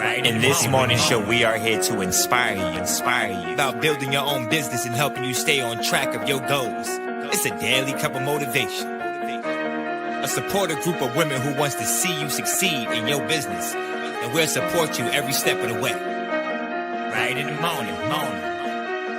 In this morning show, we are here to inspire you about building your own business and helping you stay on track of your goals. It's a daily cup of motivation. A supportive group of women who wants to see you succeed in your business, and we'll support you every step of the way. Right in the morning.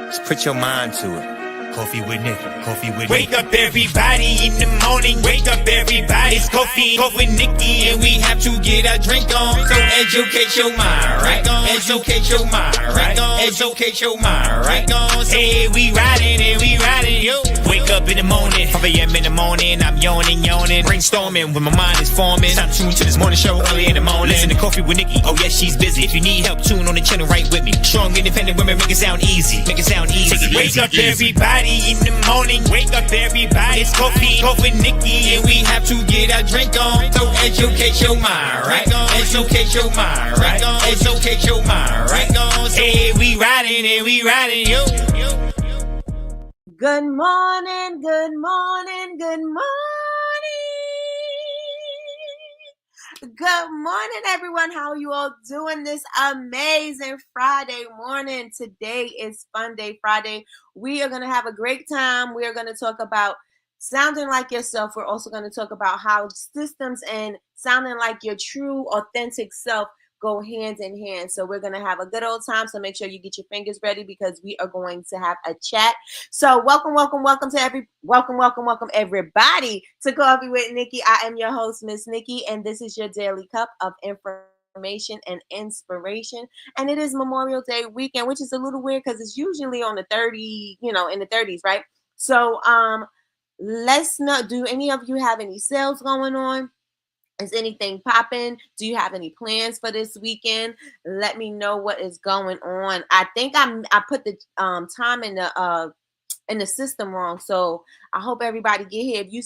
Just put your mind to it. Coffee with Nikkie. Wake up everybody in the morning. Wake up everybody. It's coffee with Nikkie, and we have to get our drink on. So educate your mind, right? Educate your mind, right? Educate your mind, right? Hey, we riding, yo. Wake up in the morning, 5 a.m. in the morning. I'm yawning, brainstorming when my mind is forming. Time to tune to this morning show early in the morning. Listen to Coffee with Nikkie. Oh yes, she's busy. If you need help, tune on the channel right with me. Strong, independent women make it sound easy. Wake up everybody in the morning. Wake up everybody. It's coffee with Nikkie, and we have to get our drink on. So educate your mind, right? Educate your mind, right? Educate your mind, right? Hey, we riding, yo. Good morning, everyone. How are you all doing this amazing Friday morning? Today is Funday Friday. We are going to have a great time. We are going to talk about sounding like yourself. We're also going to talk about how systems and sounding like your true, authentic self go hand in hand. So we're going to have a good old time. So make sure you get your fingers ready because we are going to have a chat. So welcome everybody to Coffee with Nikkie. I am your host, Miss Nikkie, and this is your daily cup of information and inspiration. And it is Memorial Day weekend, which is a little weird because it's usually on the 30, in the 30s, right? So let's know, do any of you have any sales going on? Is anything popping? Do you have any plans for this weekend? Let me know what is going on. I think I put the time in the system wrong, so I hope everybody get here. If you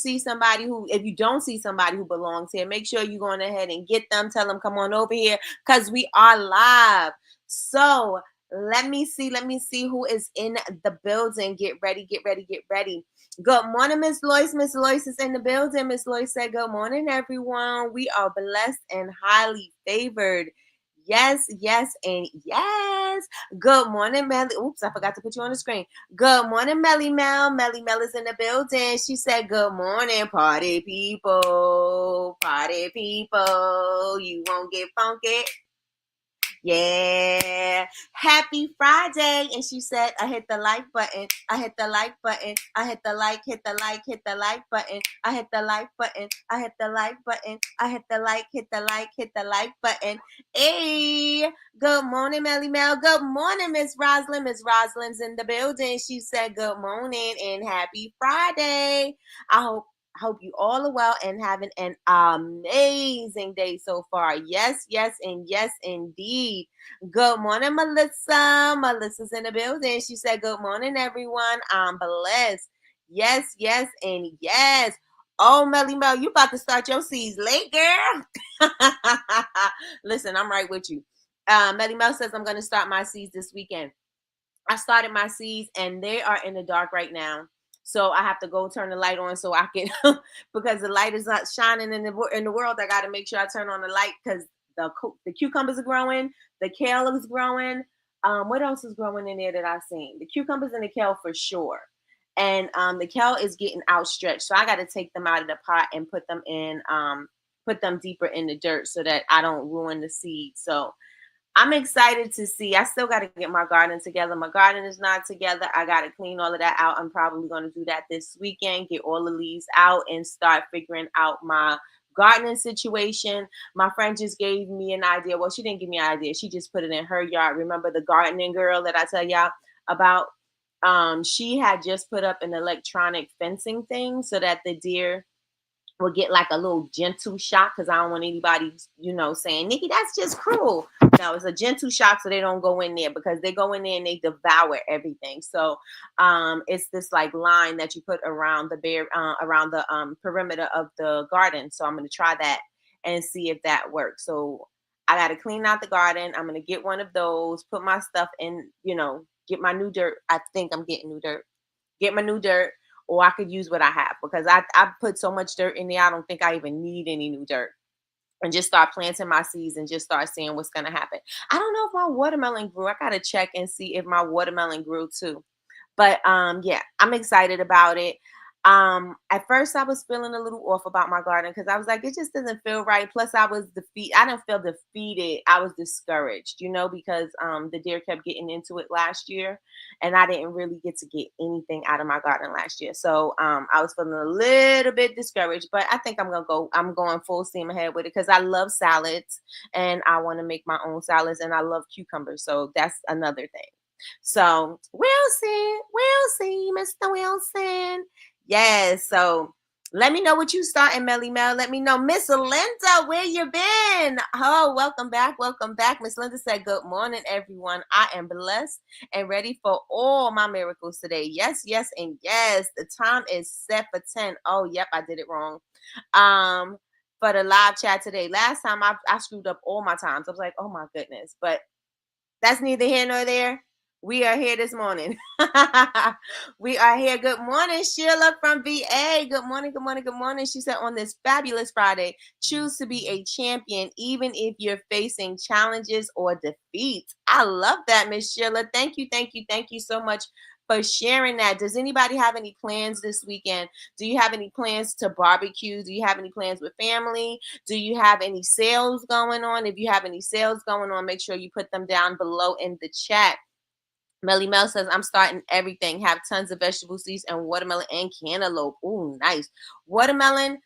don't see somebody who belongs here, make sure you're going ahead and get them. Tell them come on over here because we are live. So let me see who is in the building. Get ready. Good morning, Miss Lois. Miss Lois is in the building. Miss Lois said, good morning, everyone. We are blessed and highly favored. Yes, and yes. Good morning, Melly. Oops, I forgot to put you on the screen. Good morning, Melly Mel. Melly Mel is in the building. She said, good morning, party people. You won't get funky. Yeah, happy Friday. And she said, I hit the like button. I hit the like button. I hit the like button. I hit the like button. I hit the like button. I hit the like button. Hey, good morning, Melly Mel. Good morning, Miss Roslyn. Miss Roslyn's in the building. She said, good morning and happy Friday. I hope you all are well and having an amazing day so far. Yes, and yes, indeed. Good morning, Melissa. Melissa's in the building. She said, good morning, everyone. I'm blessed. Yes, and yes. Oh, Melly Mel, you about to start your seeds late, girl. Listen, I'm right with you. Melly Mel says, I'm going to start my seeds this weekend. I started my seeds and they are in the dark right now. So I have to go turn the light on so I can, because the light is not shining in the world. I got to make sure I turn on the light because the cucumbers are growing, the kale is growing. What else is growing in there that I've seen? The cucumbers and the kale for sure. And the kale is getting outstretched, so I got to take them out of the pot and put them deeper in the dirt so that I don't ruin the seed. So I'm excited to see. I still got to get my garden together. My garden is not together. I got to clean all of that out. I'm probably going to do that this weekend, get all the leaves out and start figuring out my gardening situation. My friend just gave me an idea. Well, she didn't give me an idea. She just put it in her yard. Remember the gardening girl that I tell y'all about? She had just put up an electronic fencing thing so that the deer will get like a little gentle shock, because I don't want anybody, saying, Nikki, that's just cruel. No, it's a gentle shock so they don't go in there, because they go in there and they devour everything. So it's this like line that you put around the perimeter of the garden. So I'm going to try that and see if that works. So I got to clean out the garden. I'm going to get one of those, put my stuff in, get my new dirt. I think I'm getting new dirt. Get my new dirt. Or I could use what I have, because I put so much dirt in there. I don't think I even need any new dirt. and just start planting my seeds and just start seeing what's going to happen. I don't know if my watermelon grew. I got to check and see if my watermelon grew too. But yeah, I'm excited about it. At first I was feeling a little off about my garden because I was like, it just doesn't feel right. Plus I was defeated. I didn't feel defeated. I was discouraged, because the deer kept getting into it last year and I didn't really get to get anything out of my garden last year. So I was feeling a little bit discouraged, but I think I'm going full steam ahead with it because I love salads and I want to make my own salads and I love cucumbers. So that's another thing. So we'll see, Mr. Wilson. Yes. So let me know what you starting, Melly Mel. Let me know. Miss Linda, where you been? Oh, welcome back. Welcome back. Miss Linda said, good morning, everyone. I am blessed and ready for all my miracles today. Yes, yes, and yes. The time is set for 10. Oh, yep, I did it wrong. For the live chat today. Last time I screwed up all my times. I was like, oh my goodness. But that's neither here nor there. We are here this morning. We are here. Good morning, Sheila from VA. Good morning, good morning, good morning. She said on this fabulous Friday, choose to be a champion even if you're facing challenges or defeats. I love that, Miss Sheila. Thank you, thank you, thank you so much for sharing that. Does anybody have any plans this weekend? Do you have any plans to barbecue? Do you have any plans with family? Do you have any sales going on? If you have any sales going on, make sure you put them down below in the chat. Melly Mel says, I'm starting everything. Have tons of vegetable seeds and watermelon and cantaloupe. Ooh, nice. Watermelon,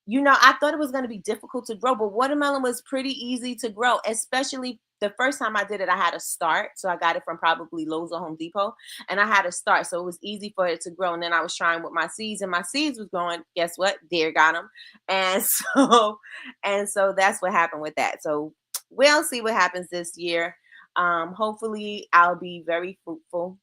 I thought it was going to be difficult to grow, but watermelon was pretty easy to grow, especially the first time I did it. I had to start. So I got it from probably Lowe's or Home Depot, and I had to start. So it was easy for it to grow. And then I was trying with my seeds, and my seeds was growing. Guess what? Deer got them. And so that's what happened with that. So we'll see what happens this year. Hopefully I'll be very fruitful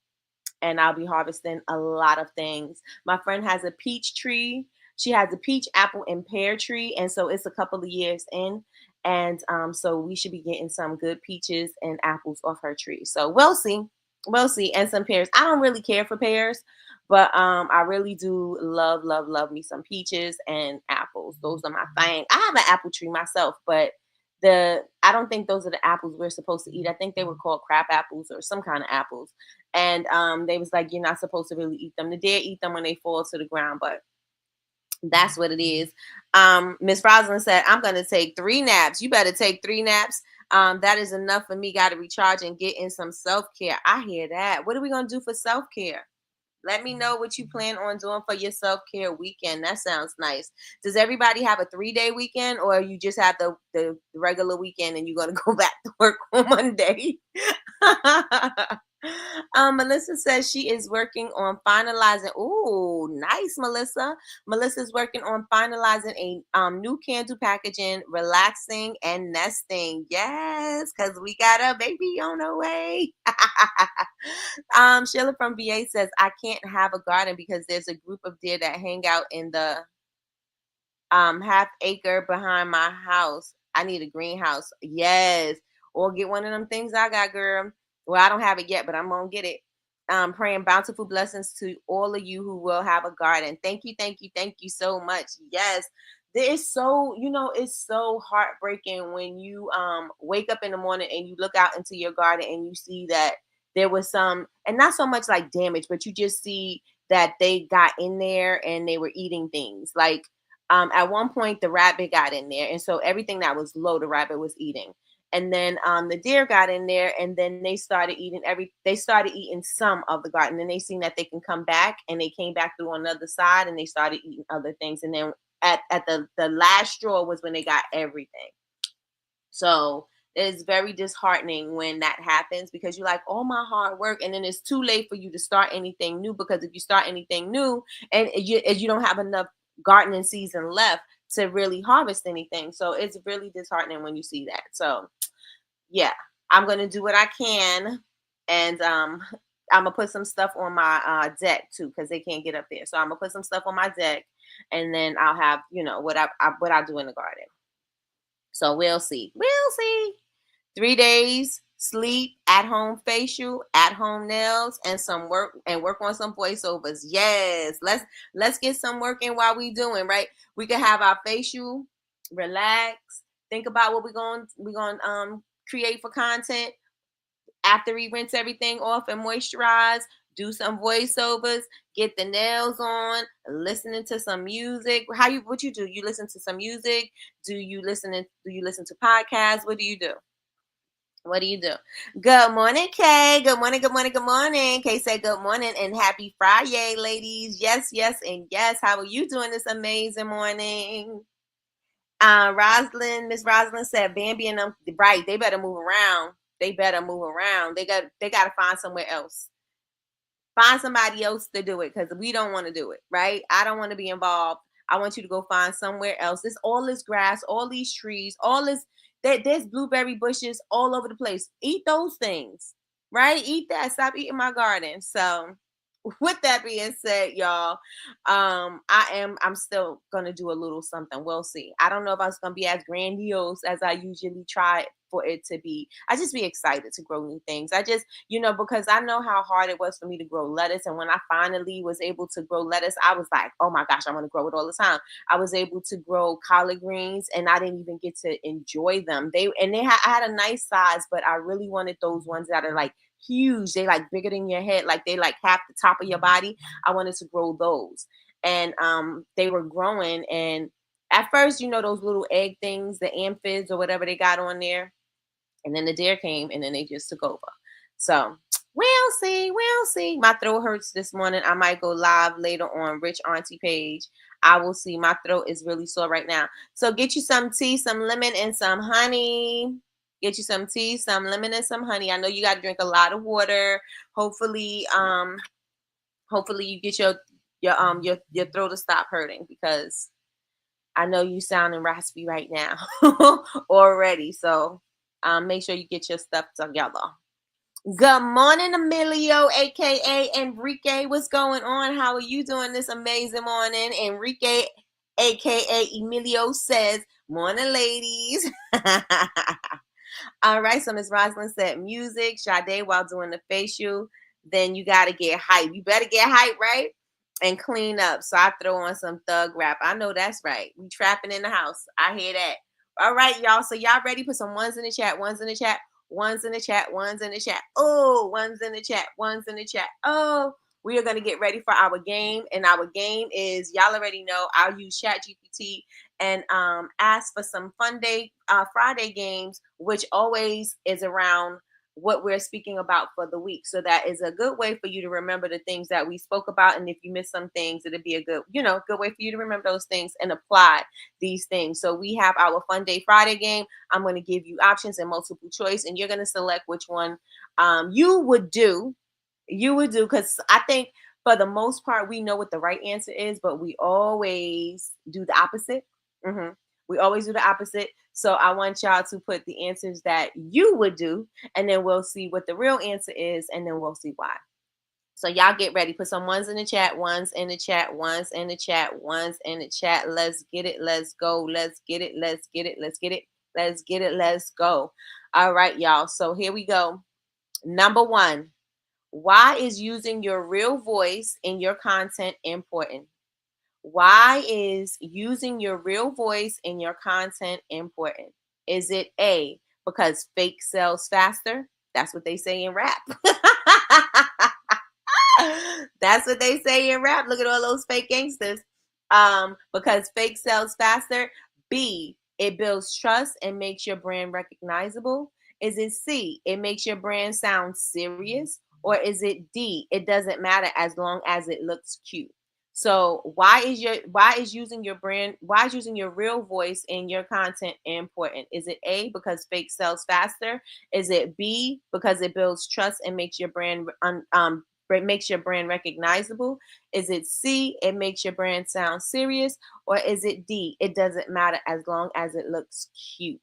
and I'll be harvesting a lot of things. My friend has a peach tree. She has a peach, apple, and pear tree. And so it's a couple of years in. And so we should be getting some good peaches and apples off her tree. So we'll see. We'll see. And some pears. I don't really care for pears, but I really do love, love, love me some peaches and apples. Those are my thing. I have an apple tree myself, but I don't think those are the apples we're supposed to eat. I think they were called crab apples or some kind of apples. And they was like, you're not supposed to really eat them. The deer eat them when they fall to the ground, but that's what it is. Miss Rosalind said, I'm going to take 3 naps. You better take 3 naps. That is enough for me. Got to recharge and get in some self-care. I hear that. What are we going to do for self-care? Let me know what you plan on doing for your self-care weekend. That sounds nice. Does everybody have a 3-day weekend, or you just have the regular weekend and you're going to go back to work on Monday? Melissa says she is working on finalizing. Ooh, nice, Melissa. Melissa's working on finalizing a new candle packaging, relaxing and nesting. Yes, because we got a baby on the way. Sheila from VA says, I can't have a garden because there's a group of deer that hang out in the half acre behind my house. I need a greenhouse. Yes. Or get one of them things I got, girl. Well, I don't have it yet, but I'm going to get it. Praying bountiful blessings to all of you who will have a garden. Thank you, thank you, thank you so much. Yes. It's so, it's so heartbreaking when you wake up in the morning and you look out into your garden and you see that there was some, and not so much like damage, but you just see that they got in there and they were eating things. Like at one point, the rabbit got in there. And so everything that was low, the rabbit was eating. And then the deer got in there, and then they started eating some of the garden. And they seen that they can come back, and they came back through on the other side, and they started eating other things. And then at the last straw was when they got everything. So it's very disheartening when that happens, because you're like, oh, my hard work. And then it's too late for you to start anything new, because if you start anything new and you don't have enough gardening season left to really harvest anything. So it's really disheartening when you see that. So yeah, I'm going to do what I can. And I'm going to put some stuff on my deck too, because they can't get up there. So I'm going to put some stuff on my deck, and then I'll have, what I do in the garden. So we'll see. 3 days, sleep, at-home facial, at-home nails, and some work on some voiceovers. Yes, let's get some work in while we doing, right? We can have our facial, relax, think about what we're going create for content after we rinse everything off and moisturize. Do some voiceovers, get the nails on, listening to some music. What you do? You listen to some music? Do you listen to podcasts? What do you do? What do you do? Good morning, Kay. Good morning, good morning, good morning. Kay said good morning and happy Friday, ladies. Yes, yes, and yes. How are you doing this amazing morning? Miss Rosalind said Bambi and them, right, they better move around. They better move around. They got to find somewhere else. Find somebody else to do it, because we don't want to do it, right? I don't want to be involved. I want you to go find somewhere else. There's all this grass, all these trees, all this. There's blueberry bushes all over the place. Eat those things, right? Eat that. Stop eating my garden. So, with that being said, y'all, I'm still gonna do a little something. We'll see. I don't know if I was gonna be as grandiose as I usually try for it to be. I just be excited to grow new things. I just, because I know how hard it was for me to grow lettuce, and when I finally was able to grow lettuce, I was like, oh my gosh, I want to grow it all the time. I was able to grow collard greens, and I didn't even get to enjoy them. I had a nice size, but I really wanted those ones that are like huge. They like bigger than your head, like they like half the top of your body. I wanted to grow those, and they were growing. And at first, those little egg things, the amphids or whatever they got on there, and then the deer came, and then they just took over. So we'll see. My throat hurts this morning. I might go live later on Rich Auntie page. I will see. My throat is really sore right now. So get you some tea, some lemon, and some honey. Get you some tea, some lemon, and some honey. I know you got to drink a lot of water. Hopefully you get your throat to stop hurting, because I know you sounding raspy right now already. So make sure you get your stuff together. Good morning, Emilio, aka Enrique. What's going on? How are you doing this amazing morning? Enrique, aka Emilio, says, morning, ladies. All right, so Miss Rosalind said music, Sade while doing the facial. Then you got to get hype. You better get hype, right? And clean up. So I throw on some thug rap. I know that's right. We trapping in the house. I hear that. All right, y'all. So y'all ready? Put some ones in the chat. Ones in the chat. Ones in the chat. Ones in the chat. Oh, ones in the chat. Ones in the chat. Oh, we are going to get ready for our game. And our game is, y'all already know, I'll use ChatGPT and ask for some Funday Friday games, which always is around what we're speaking about for the week. So that is a good way for you to remember the things that we spoke about. And if you miss some things, it'll be a good way for you to remember those things and apply these things. So we have our Funday Friday game. I'm going to give you options and multiple choice, and you're going to select which one you would do, because I think for the most part, we know what the right answer is, but we always do the opposite. We always do the opposite. So I want y'all to put the answers that you would do, and then we'll see what the real answer is, and then we'll see why. So y'all get ready. Put some ones in the chat, ones in the chat, ones in the chat, ones in the chat. Let's get it. Let's go. Let's get it. Let's get it. Let's get it. Let's get it. Let's go. All right, y'all. So here we go. Number one, why is using your real voice in your content important? Why is using your real voice in your content important? Is it A, because fake sells faster? That's what they say in rap. That's what they say in rap. Look at all those fake gangsters. Because fake sells faster. B, it builds trust and makes your brand recognizable. Is it C, it makes your brand sound serious? Or is it D, it doesn't matter as long as it looks cute? So why is using your real voice in your content important? Is it A, because fake sells faster? Is it B, because it builds trust and makes your brand recognizable? Is it C, it makes your brand sound serious? Or is it D, it doesn't matter as long as it looks cute?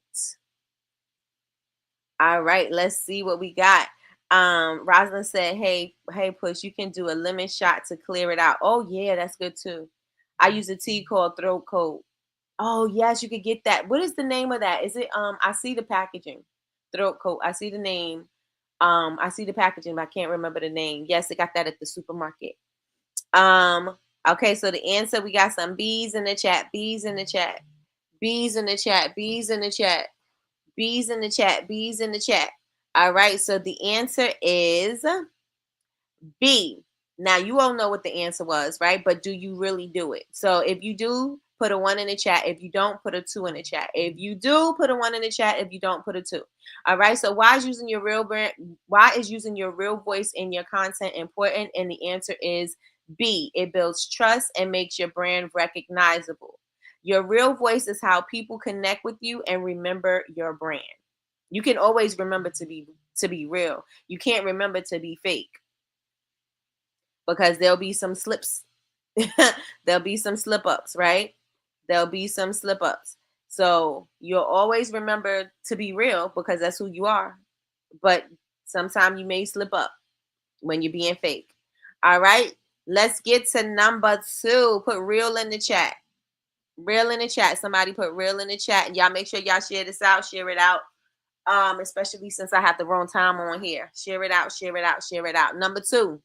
All right, let's see what we got. Rosalind said, hey, Push, you can do a lemon shot to clear it out. Oh, yeah, that's good too. I use a tea called Throat Coat. Oh, yes, you could get that. What is the name of that? Is it, I see the packaging. Throat Coat. I see the name. I see the packaging, but I can't remember the name. Yes, they got that at the supermarket. Okay, so the answer, we got some B's in the chat. B's in the chat. Bees in the chat. Bees in the chat. Bees in the chat. Bees in the chat. All right. So the answer is B. Now you all know what the answer was, right? But do you really do it? So if you do, put a 1 in the chat. If you don't, put a 2 in the chat. If you do, put a 1 in the chat. If you don't, put a 2. All right. So why is using your real brand? Why is using your real voice in your content important? And the answer is B. It builds trust and makes your brand recognizable. Your real voice is how people connect with you and remember your brand. You can always remember to be real. You can't remember to be fake, because there'll be some slips. There'll be some slip ups, right? There'll be some slip ups. So you'll always remember to be real because that's who you are. But sometimes you may slip up when you're being fake. All right. Let's get to number 2. Put real in the chat. Real in the chat. Somebody put real in the chat. And y'all make sure y'all share this out. Share it out. Especially since I have the wrong time on here. Share it out. Share it out. Share it out. Number 2.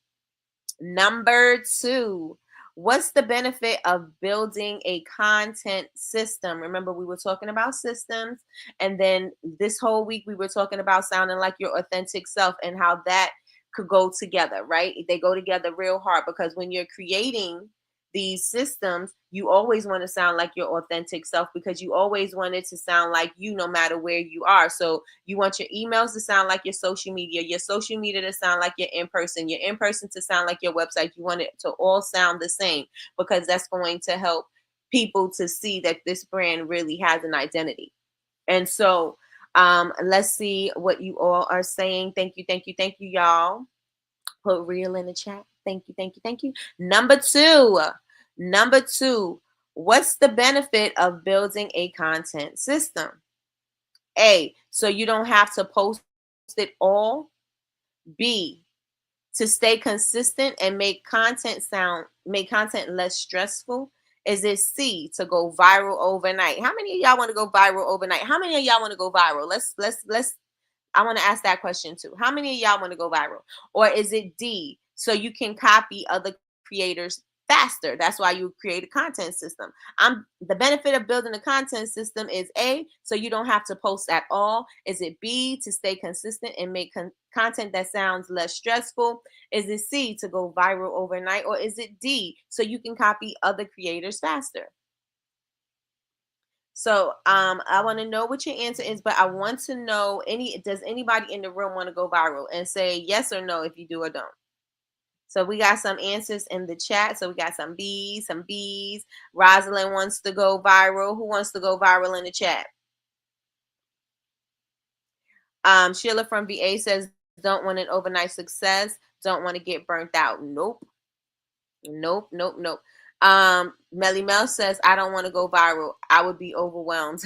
What's the benefit of building a content system? Remember, we were talking about systems, and then this whole week we were talking about sounding like your authentic self and how that could go together, right? They go together real hard, because when you're creating these systems, you always want to sound like your authentic self, because you always want it to sound like you, no matter where you are. So you want your emails to sound like your social media to sound like your in-person to sound like your website. You want it to all sound the same, because that's going to help people to see that this brand really has an identity. And so let's see what you all are saying. Thank you, y'all. Put real in the chat. Thank you. Number two, what's the benefit of building a content system? A, so you don't have to post it all. B, to stay consistent and make content less stressful. Is it C, to go viral overnight? How many of y'all want to go viral overnight? How many of y'all want to go viral? Let's I want to ask that question too. How many of y'all want to go viral? Or is it D, so you can copy other creators faster? That's why you create a content system. The benefit of building a content system is A, so you don't have to post at all. Is it B, to stay consistent and make content that sounds less stressful? Is it C, to go viral overnight? Or is it D, so you can copy other creators faster? So I want to know what your answer is, but I want to know, does anybody in the room want to go viral? And say yes or no if you do or don't. So we got some answers in the chat. So we got some B's. Rosalind wants to go viral. Who wants to go viral in the chat? Sheila from VA says, don't want an overnight success. Don't want to get burnt out. Nope. Melly Mel says, I don't want to go viral. I would be overwhelmed.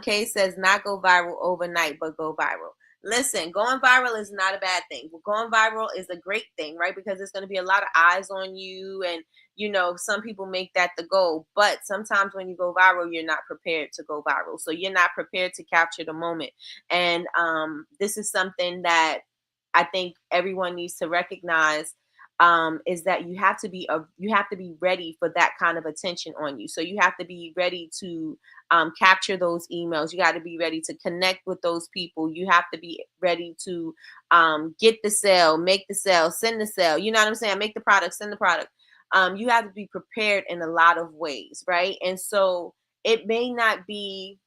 Kay says, not go viral overnight, but go viral. Listen, going viral is not a bad thing. Going viral is a great thing, right? Because there's going to be a lot of eyes on you. And, some people make that the goal. But sometimes when you go viral, you're not prepared to go viral. So you're not prepared to capture the moment. And this is something that I think everyone needs to recognize, is that you have to be ready for that kind of attention on you. So you have to be ready to capture those emails. You got to be ready to connect with those people. You have to be ready to get the sale, make the sale, send the sale. You know what I'm saying? Make the product, send the product. You have to be prepared in a lot of ways, right? And so it may not be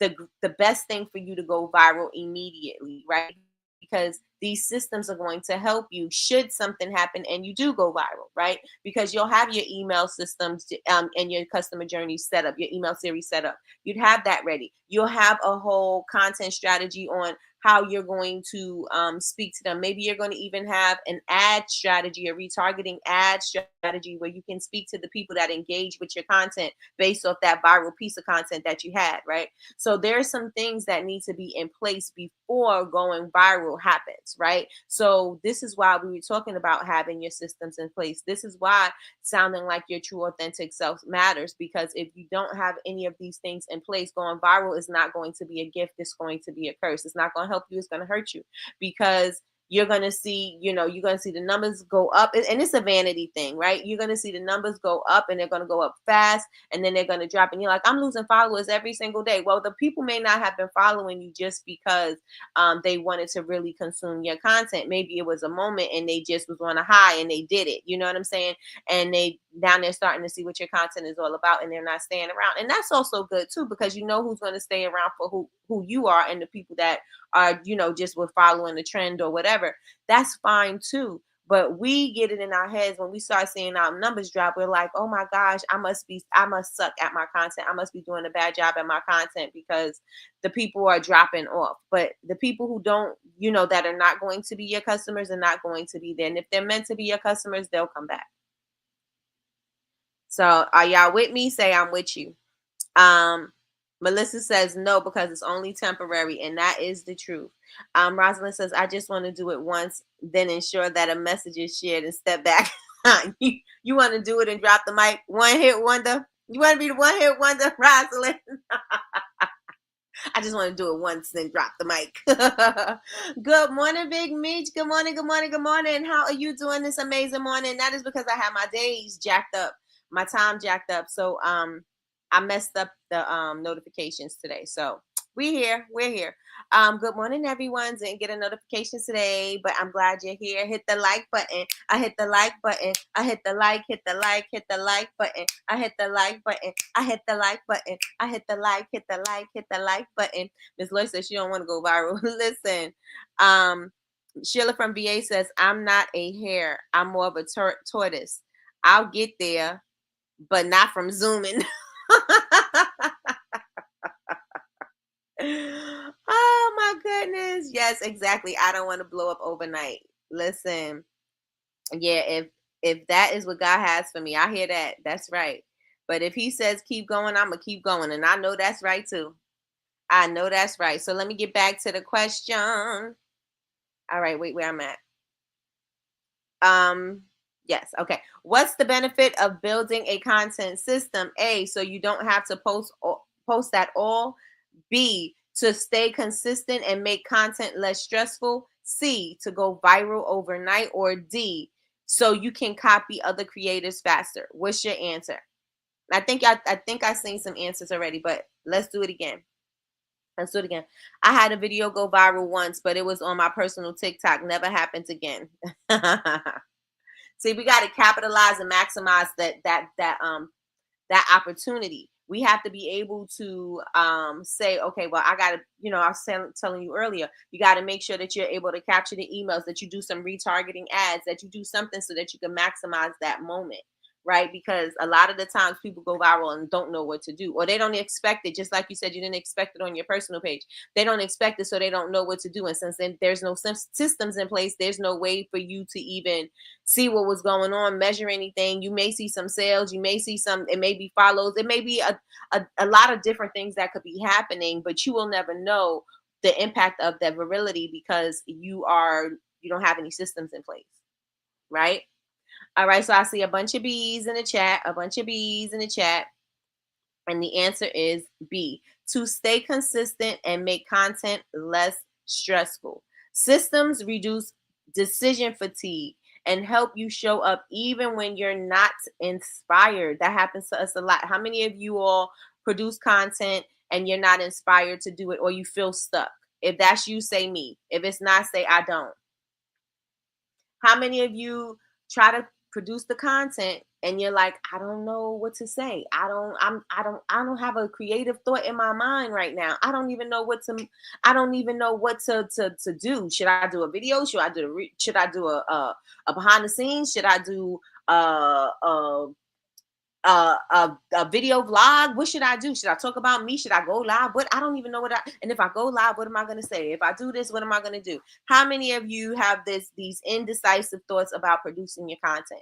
the best thing for you to go viral immediately, right? Because these systems are going to help you should something happen and you do go viral, right? Because you'll have your email systems and your customer journey set up, your email series set up. You'd have that ready. You'll have a whole content strategy on how you're going to speak to them. Maybe you're going to even have an ad strategy, a retargeting ad strategy, where you can speak to the people that engage with your content based off that viral piece of content that you had, right? So there's some things that need to be in place before going viral happens, right? So this is why we were talking about having your systems in place. This is why sounding like your true authentic self matters, because if you don't have any of these things in place, going viral is not going to be a gift. It's going to be a curse. It's not going to help you. It's going to hurt you, because you're going to see, you're going to see the numbers go up, and it's a vanity thing, right? You're going to see the numbers go up, and they're going to go up fast, and then they're going to drop, and you're like, I'm losing followers every single day. Well, the people may not have been following you just because they wanted to really consume your content. Maybe it was a moment and they just was on a high and they did it. You know what I'm saying? And now they're starting to see what your content is all about, and they're not staying around. And that's also good too, because you know who's going to stay around for who you are, and the people that are, just with following the trend or whatever. That's fine too. But we get it in our heads when we start seeing our numbers drop. We're like, oh my gosh, I must suck at my content. I must be doing a bad job at my content because the people are dropping off. But the people who don't, that are not going to be your customers are not going to be there. And if they're meant to be your customers, they'll come back. So are y'all with me? Say I'm with you. Melissa says no, because it's only temporary, and that is the truth. Rosalind says, I just want to do it once, then ensure that a message is shared and step back. You want to do it and drop the mic? One hit wonder? You want to be the one hit wonder, Rosalind? I just want to do it once, then drop the mic. Good morning, Big Meech. Good morning, good morning, good morning. How are you doing this amazing morning? That is because I have my days jacked up, my time jacked up. So I messed up the notifications today. So we're here. Good morning, everyone. Didn't get a notification today, but I'm glad you're here. Hit the like button. I hit the like button. I hit the like, hit the like, hit the like button. I hit the like button. I hit the like button. I hit the like, hit the like, hit the like button. Miss Lloyd says she don't want to go viral. Listen, Sheila from VA says, I'm not a hare. I'm more of a tortoise. I'll get there, but not from zooming. Oh my goodness. Yes, exactly. I don't want to blow up overnight. Listen, yeah, if that is what God has for me, I hear that. That's right. But if he says keep going, I'm gonna keep going. And I know that's right too. I know that's right. So let me get back to the question. All right, wait, where I'm at. Yes, okay. What's the benefit of building a content system? A, so you don't have to post at all. B, to stay consistent and make content less stressful. C, to go viral overnight. Or D, so you can copy other creators faster. What's your answer? I think I've seen some answers already, but let's do it again. Let's do it again. I had a video go viral once, but it was on my personal TikTok. Never happens again. See, we got to capitalize and maximize that opportunity. We have to be able to say, okay, well, I got to, I was telling you earlier, you got to make sure that you're able to capture the emails, that you do some retargeting ads, that you do something so that you can maximize that moment, right? Because a lot of the times people go viral and don't know what to do, or they don't expect it. Just like you said, you didn't expect it on your personal page. They don't expect it, so they don't know what to do. And since then there's no systems in place, there's no way for you to even see what was going on, measure anything. You may see some sales, you may see some, it may be follows, it may be a lot of different things that could be happening, but you will never know the impact of that virility because you don't have any systems in place, right? All right, so I see a bunch of B's in the chat, and the answer is B, to stay consistent and make content less stressful. Systems reduce decision fatigue and help you show up even when you're not inspired. That happens to us a lot. How many of you all produce content and you're not inspired to do it, or you feel stuck? If that's you, say me. If it's not, say I don't. How many of you try to produce the content and you're like, I don't know what to say. I don't have a creative thought in my mind right now. I don't even know what to do. Should I do a video? Should I do a behind the scenes? Should I do a video vlog? What should I do? Should I talk about me? Should I go live? I don't even know and if I go live, what am I going to say? If I do this, what am I going to do? How many of you have these indecisive thoughts about producing your content?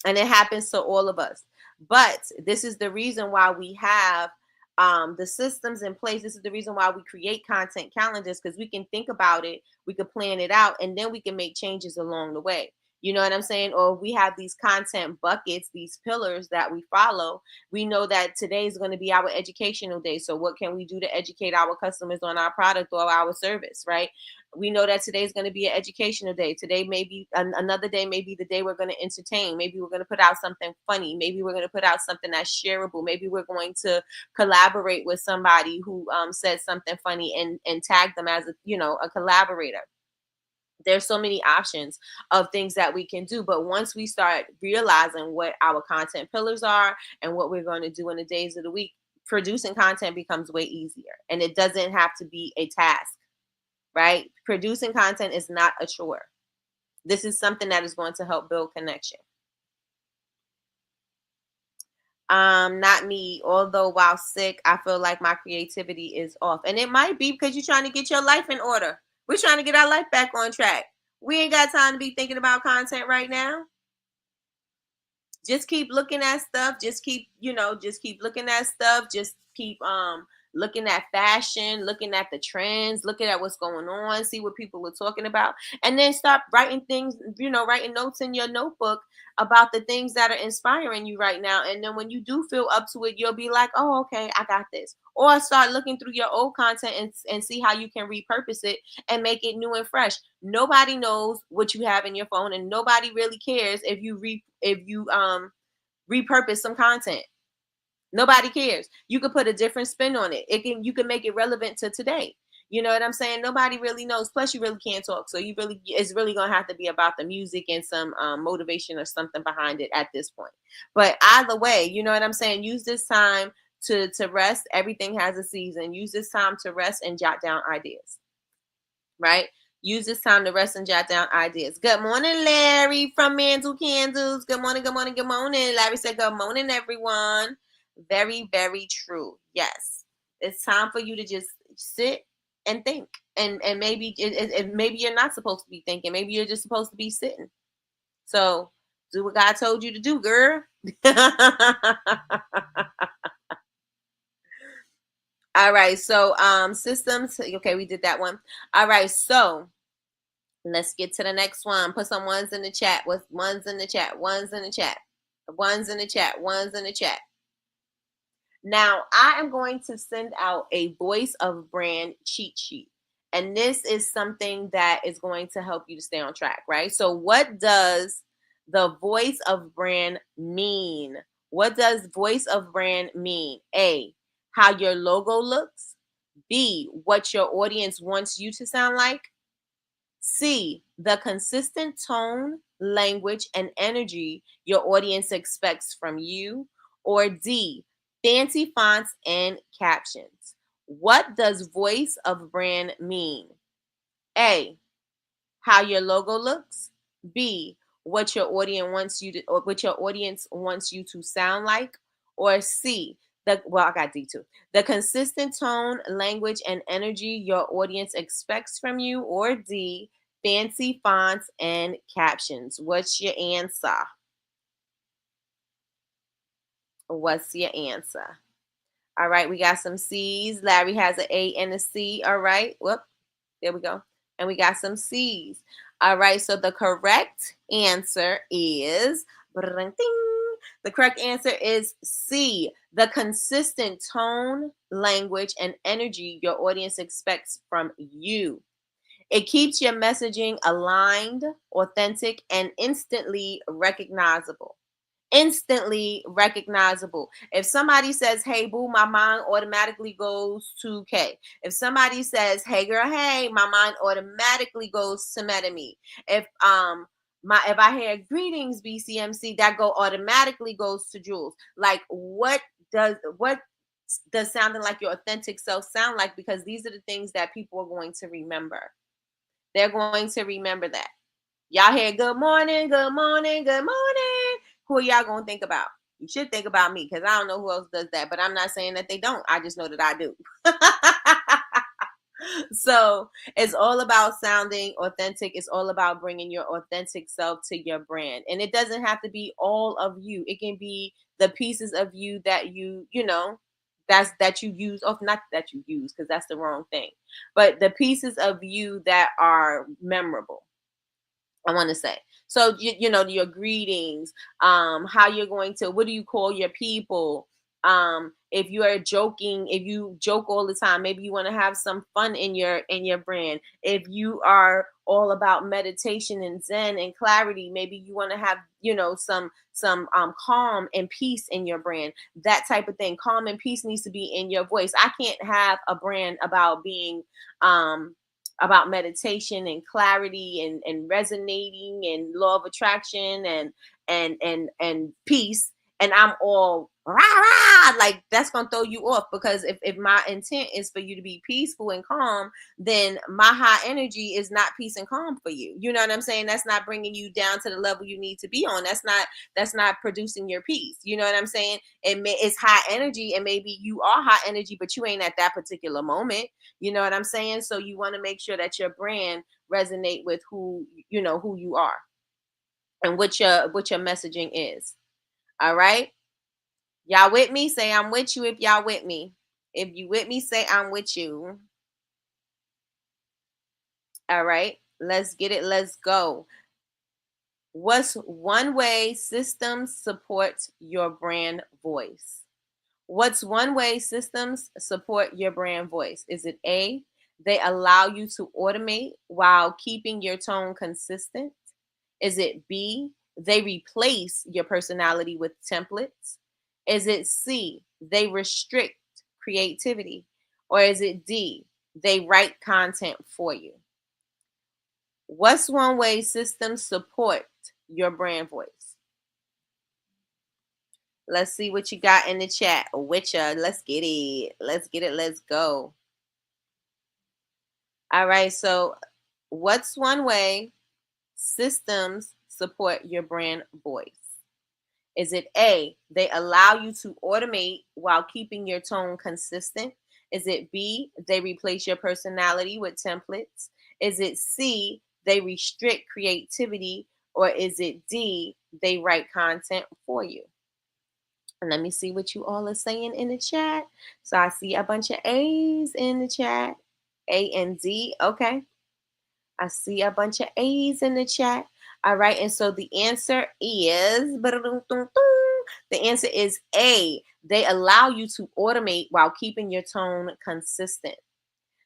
And it happens to all of us. But this is the reason why we have the systems in place. This is the reason why we create content calendars, because we can think about it, we can plan it out, and then we can make changes along the way. You know what I'm saying? Or we have these content buckets, these pillars that we follow. We know that today is going to be our educational day. So what can we do to educate our customers on our product or our service, right? We know that today is going to be an educational day. Today may be another day, maybe the day we're going to entertain. Maybe we're going to put out something funny. Maybe we're going to put out something that's shareable. Maybe we're going to collaborate with somebody who said something funny and tag them as a collaborator. There's so many options of things that we can do. But once we start realizing what our content pillars are and what we're going to do in the days of the week, producing content becomes way easier. And it doesn't have to be a task, right? Producing content is not a chore. This is something that is going to help build connection. Not me. Although while sick, I feel like my creativity is off. And it might be because you're trying to get your life in order. We're trying to get our life back on track. We ain't got time to be thinking about content right now. Just keep looking at stuff. Just keep looking at stuff. Just keep looking at fashion, looking at the trends, looking at what's going on, see what people are talking about, and then start writing things, writing notes in your notebook about the things that are inspiring you right now. And then when you do feel up to it, you'll be like, oh, okay, I got this. Or start looking through your old content and see how you can repurpose it and make it new and fresh. Nobody knows what you have in your phone, and nobody really cares if you repurpose some content. Nobody cares. You could put a different spin on it. You can make it relevant to today. You know what I'm saying? Nobody really knows. Plus, you really can't talk. So it's really gonna have to be about the music and some motivation or something behind it at this point. But either way, you know what I'm saying? Use this time to rest. Everything has a season. Use this time to rest and jot down ideas. Right? Use this time to rest and jot down ideas. Good morning, Larry from Mantle Candles. Good morning, good morning, good morning. Larry said, good morning, everyone. Very, very true. Yes. It's time for you to just sit and think. And maybe maybe you're not supposed to be thinking. Maybe you're just supposed to be sitting. So do what God told you to do, girl. All right. So systems. Okay, we did that one. All right. So let's get to the next one. Put some ones in the chat. What's ones in the chat? Ones in the chat. Ones in the chat. Ones in the chat. Now, I am going to send out a voice of brand cheat sheet. And this is something that is going to help you to stay on track, right? So what does the voice of brand mean? What does voice of brand mean? A, how your logo looks. B, what your audience wants you to sound like. C, the consistent tone, language, and energy your audience expects from you. Or D, fancy fonts and captions. What does voice of brand mean? A, how your logo looks. B, what your audience wants you to sound like. Or C, I got D too. The consistent tone, language, and energy your audience expects from you. Or D, fancy fonts and captions. What's your answer? What's your answer? All right, we got some C's. Larry has an A and a C. All right. Whoop. There we go. And we got some C's. All right. So the correct answer is the correct answer is C. The consistent tone, language, and energy your audience expects from you. It keeps your messaging aligned, authentic, and instantly recognizable. Instantly recognizable. If somebody says, hey boo, my mind automatically goes to K. If somebody says, hey girl, hey, my mind automatically goes to Metame. If I hear greetings BCMC, that automatically goes to Jules. Like what does sounding like your authentic self sound like? Because these are the things that people are going to remember. They're going to remember that. Y'all hear good morning, good morning, good morning. Who are y'all going to think about? You should think about me because I don't know who else does that, but I'm not saying that they don't. I just know that I do. So it's all about sounding authentic. It's all about bringing your authentic self to your brand. And it doesn't have to be all of you. It can be the pieces of you that you use, or not that you use, because that's the wrong thing, but the pieces of you that are memorable, I want to say. So you know, your greetings, how you're going to, what do you call your people? If you are joking, if you joke all the time, maybe you want to have some fun in your brand. If you are all about meditation and zen and clarity, maybe you want to have, you know, some calm and peace in your brand. That type of thing. Calm and peace needs to be in your voice. I can't have a brand about being about meditation and clarity and resonating and law of attraction and peace, and I'm all rah, rah, like that's gonna throw you off, because if my intent is for you to be peaceful and calm, then my high energy is not peace and calm for you. You know what I'm saying? That's not bringing you down to the level you need to be on. That's not producing your peace. You know what I'm saying? It's high energy, and maybe you are high energy, but you ain't at that particular moment. You know what I'm saying? So you want to make sure that your brand resonate with who, you know, who you are and what your messaging is. All right? Y'all with me? Say I'm with you if y'all with me. If you with me, say I'm with you. All right? Let's get it. Let's go. What's one way systems support your brand voice? What's one way systems support your brand voice? Is it A, they allow you to automate while keeping your tone consistent? Is it B, they replace your personality with templates? Is it C, they restrict creativity? Or is it D, they write content for you? What's one way systems support your brand voice? Let's see what you got in the chat. With ya. Let's get it. Let's get it. Let's go. All right. So, what's one way systems support your brand voice? Is it A, they allow you to automate while keeping your tone consistent? Is it B, they replace your personality with templates? Is it C, they restrict creativity? Or is it D, they write content for you? And let me see what you all are saying in the chat. So I see a bunch of A's in the chat. A and D. Okay. I see a bunch of A's in the chat. All right. And so the answer is A. They allow you to automate while keeping your tone consistent.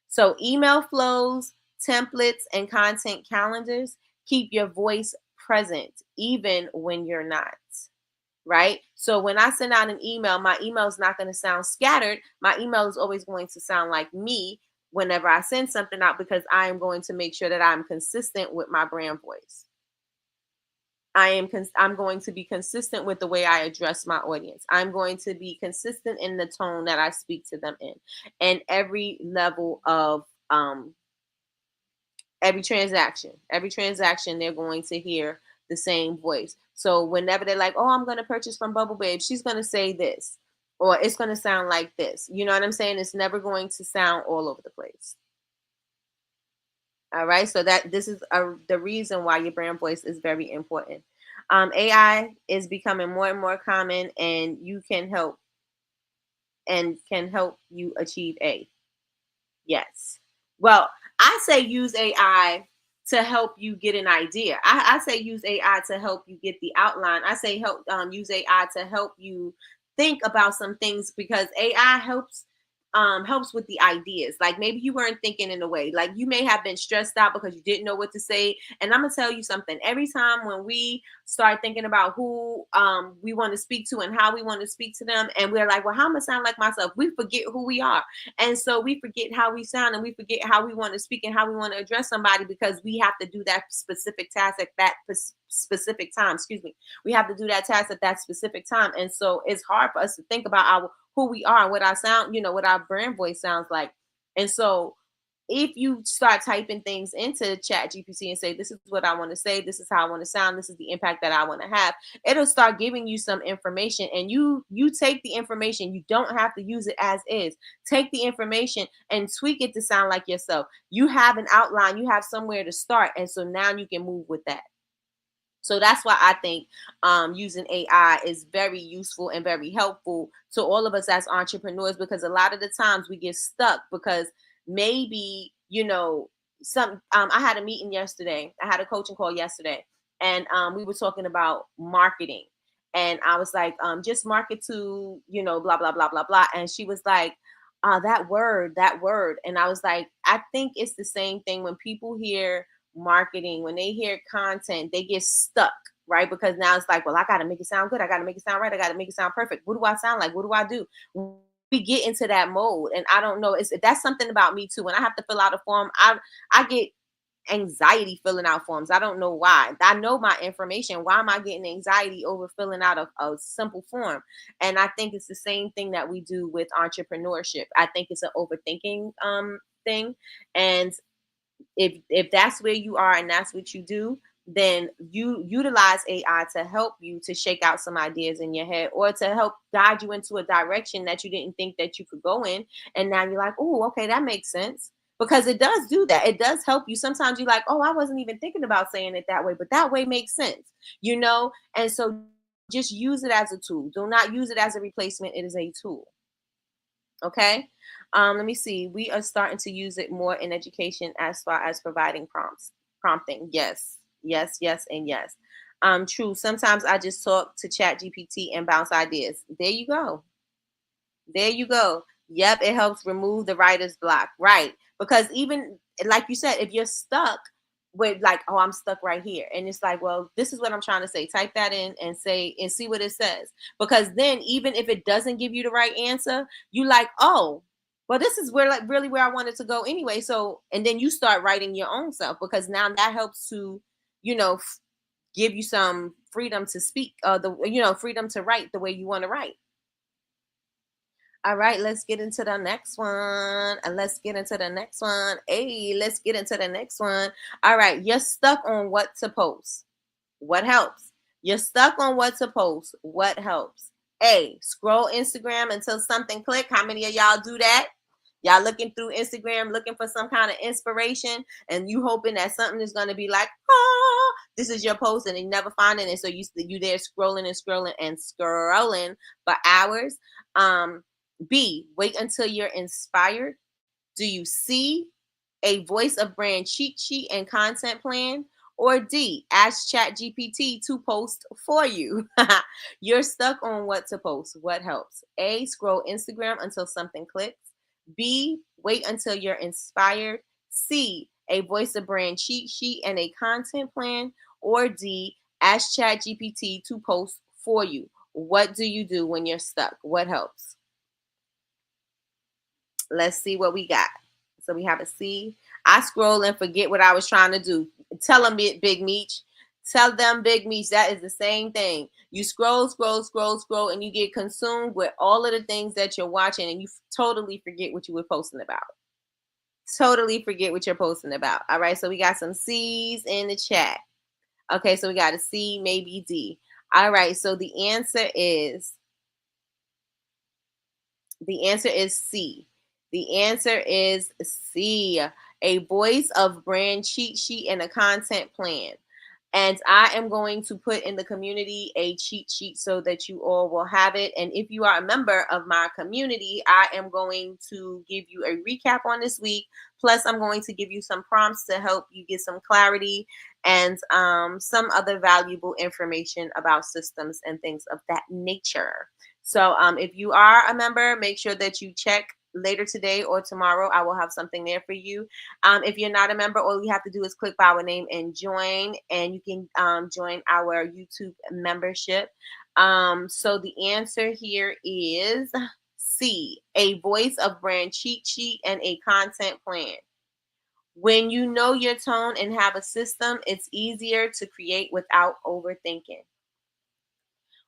So email flows, templates, and content calendars keep your voice present even when you're not. Right? So when I send out an email, my email is not going to sound scattered. My email is always going to sound like me whenever I send something out, because I am going to make sure that I'm consistent with my brand voice. I'm going to be consistent with the way I address my audience. I'm going to be consistent in the tone that I speak to them in, and every level of every transaction they're going to hear the same voice. So whenever they're like, oh, I'm going to purchase from Bubble Babe, she's going to say this, or it's going to sound like this. You know what I'm saying? It's never going to sound all over the place. All right. So that this is the reason why your brand voice is very important. AI is becoming more and more common, and you can help you achieve A. Yes. Well, I say use AI to help you get an idea. I say use AI to help you get the outline. I say use AI to help you think about some things, because AI helps with the ideas. Like maybe you weren't thinking in a way, like you may have been stressed out because you didn't know what to say. And I'm gonna tell you something. Every time when we start thinking about who we want to speak to and how we want to speak to them, and we're like, well, how am I sound like myself? We forget who we are. And so we forget how we sound, and we forget how we want to speak and how we want to address somebody, because we have to do that specific task at that specific time. Excuse me. We have to do that task at that specific time. And so it's hard for us to think about who we are and what our sound, what our brand voice sounds like. And so if you start typing things into Chat GPT and say, this is what I want to say, this is how I want to sound, this is the impact that I want to have, it'll start giving you some information, and you take the information. You don't have to use it as is. Take the information and tweak it to sound like yourself. You have an outline, you have somewhere to start. And so now you can move with that. So that's why I think using AI is very useful and very helpful to all of us as entrepreneurs, because a lot of the times we get stuck because maybe, I had a meeting yesterday. I had a coaching call yesterday, and we were talking about marketing, and I was like, just market to, blah blah blah blah blah, and she was like, that word, and I was like, I think it's the same thing when people hear marketing, when they hear content, they get stuck, right? Because now it's like, well, I got to make it sound good, I got to make it sound right, I got to make it sound perfect. What do I sound like? What do I do? We get into that mode, and I don't know. That's something about me too. When I have to fill out a form, I get anxiety filling out forms. I don't know why. I know my information. Why am I getting anxiety over filling out a simple form? And I think it's the same thing that we do with entrepreneurship. I think it's an overthinking thing. And if that's where you are and that's what you do, then you utilize AI to help you to shake out some ideas in your head, or to help guide you into a direction that you didn't think that you could go in. And now you're like, oh, okay, that makes sense. Because it does do that. It does help you. Sometimes you're like, oh, I wasn't even thinking about saying it that way, but that way makes sense, And so just use it as a tool. Do not use it as a replacement. It is a tool. Okay. Let me see. We are starting to use it more in education as far as providing prompting. Yes, yes, yes, and yes. True. Sometimes I just talk to Chat GPT and bounce ideas. There you go. There you go. Yep, it helps remove the writer's block. Right. Because even like you said, if you're stuck with like, oh, I'm stuck right here. And it's like, well, this is what I'm trying to say. Type that in and say and see what it says. Because then even if it doesn't give you the right answer, you like, oh, well, this is where like really where I wanted to go anyway. So and then you start writing your own self, because now that helps to, give you some freedom to speak, freedom to write the way you want to write. All right, let's get into the next one. And let's get into the next one. Hey, let's get into the next one. All right, you're stuck on what to post. What helps? You're stuck on what to post. What helps? A, scroll Instagram until something click. How many of y'all do that? Y'all looking through Instagram, looking for some kind of inspiration, and you hoping that something is going to be like, oh, this is your post, and you never find it. And so you there scrolling and scrolling and scrolling for hours. B, wait until you're inspired. Do you see a voice of brand cheat sheet and content plan? Or D, ask ChatGPT to post for you. You're stuck on what to post. What helps? A, scroll Instagram until something clicks. B, wait until you're inspired. C, a voice of brand cheat sheet and a content plan. Or D, ask ChatGPT to post for you. What do you do when you're stuck? What helps? Let's see what we got. So we have a C. I scroll and forget what I was trying to do. Tell them, Big Meech. Tell them, Big Meech, that is the same thing. You scroll, scroll, scroll, scroll, and you get consumed with all of the things that you're watching, and you totally forget what you were posting about. Totally forget what you're posting about. All right, so we got some C's in the chat. Okay, so we got a C, maybe D. All right, so the answer is C. The answer is C, a voice of brand cheat sheet and a content plan. And I am going to put in the community a cheat sheet so that you all will have it. And if you are a member of my community, I am going to give you a recap on this week. Plus, I'm going to give you some prompts to help you get some clarity and some other valuable information about systems and things of that nature. So if you are a member, make sure that you check later today or tomorrow. I will have something there for you. If you're not a member, all you have to do is click by our name and join, and you can join our YouTube membership. So the answer here is C, a voice of brand cheat sheet and a content plan. When you know your tone and have a system, it's easier to create without overthinking.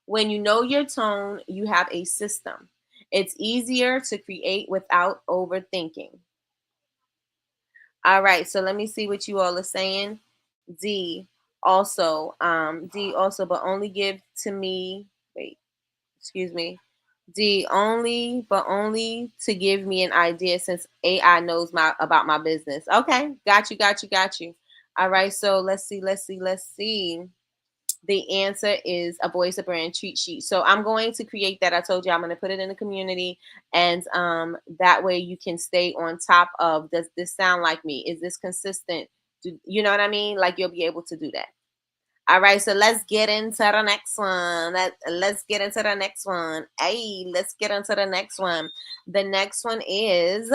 When you know your tone, you have a system. It's easier to create without overthinking. All right, so let me see what you all are saying. D also, but only give to me. Wait, excuse me. D only to give me an idea since AI knows about my business. Okay, got you. All right, so let's see. The answer is a voice of brand cheat sheet. So I'm going to create that. I told you I'm going to put it in the community, and that way you can stay on top of, does this sound like me? Is this consistent? You know what I mean? Like, you'll be able to do that. All right, so let's get into the next one. Let's get into the next one. Hey, let's get into the next one. The next one is,